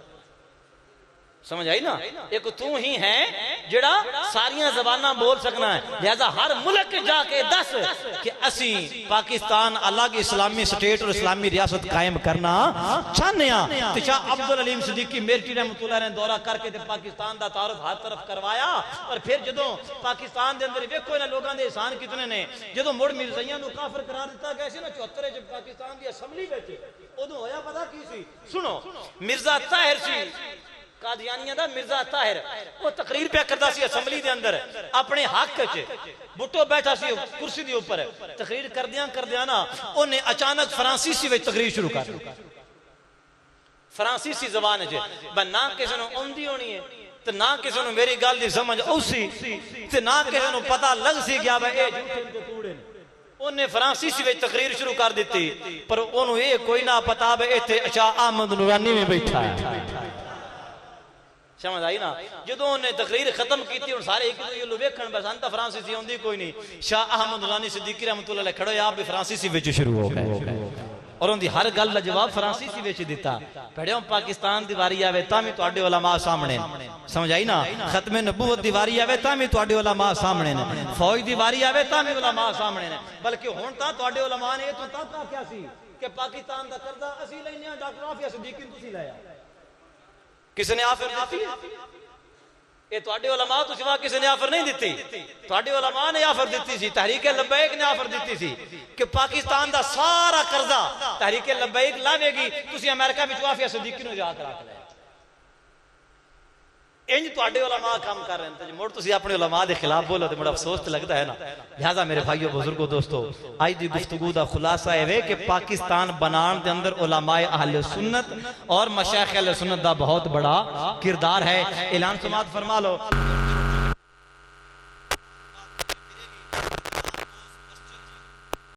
समझ आई ना, एक तू ही है जिहड़ा सारियां जबाना बोल सकना है। लिहाजा हर मुल्क जाके दस कि असी पाकिस्तान अलग इस्लामी स्टेट और इस्लामी रियासत कायम करना चाहते हैं। तो शाह अब्दुल अलीम सिद्दीकी मेरठी रहमतुल्लाह ने दौरा करके ते पाकिस्तान दा तारुफ हर तरफ करवाया। और फिर जदों पाकिस्तान दे अंदर वेखो इन्हां लोगां दे एहसान कितने ने, जदों मुड़ मिर्ज़ाइयां नूं काफिर करार दिता गया सी ना 74 च पाकिस्तान दी असैम्बली विच, उदों होया पता की सी? सुनो, मिर्जा ताहिर सी कादियानिया दा, मिर्जा ताहिर वो तकरीर पे करता सी असैम्बली दे अंदर अपने हक च। भुट्टो बैठा सी कुर्सी दे ऊपर, तकरीर करदियां ना उन्हें अचानक फ्रांसीसी विच तकरीर शुरू कर दी। फ्रांसीसी जबान च ना किसी नूं आउंदी होनी है ते ना किसी नूं मेरी गल दी समझ औसी ते ना किसी नूं पता लग सी गया भाई ए झूठे ते कूड़े ने। उन्हें फ्रांसीसी विच तकरीर शुरू कर दी, पर उन्होंने ये कोई ना पता भाई इत्थे शाह अहमद नूरानी में बैठा है। समझ आई ना, जो उन्हें तकरीर खत्म की थी सारे एक वेखण बस अंत फ्रांसीसी आउंदी कोई नहीं। शाह अहमद नूरानी सिद्दीकी रहमतुल्लाह अलैह खड़ो आप भी फ्रांसीसी विच शुरू हो गए और उनकी हर गल का जवाब फ्रांसीसी विच दिता। पढ़ियो पाकिस्तान दी वारी आवे तां भी तुहाडे उलमा सामने, समझ आई ना, खत्मे नबूवत दी वारी आवे तां भी तुहाडे उलमा सामने ने, फौज दी वारी आवे तां भी उलमा सामने ने। बल्कि हुण तां तुहाडे उलमा ने इत्थों तक आख्या सी कि पाकिस्तान दा कर्जा असीं लैने आ, डॉक्टर आफिया सिद्दीकी नूं तुसीं लाया। किसने आफर दी? ये तुहाडे उलमा तो सिवा किसी ने आफर नहीं दी, तुहाडे उलमा ने आफर दी सी। तहरीके लब्बैक ने आफर दी सी कि पाकिस्तान दा सारा कर्जा तहरीके लब्बैक लावेगी, तुसीं अमेरिका विच आफिया सिद्दीकी नूं जाके रख लिया। इंज तुहाडे उलमा काम कर रहे हैं, मुड़ तुसीं अपने उलमा के खिलाफ बोलो तो बड़ा अफसोस तो लगता है ना। लिहाजा मेरे भाइयों बुजुर्गों दोस्तों, आज की गुफ्तगू का खुलासा है कि पाकिस्तान बनाने के अंदर उलमाए अहले सुन्नत और मशाइख अहले सुन्नत का बहुत बड़ा किरदार है। ऐलान समात फरमा लो।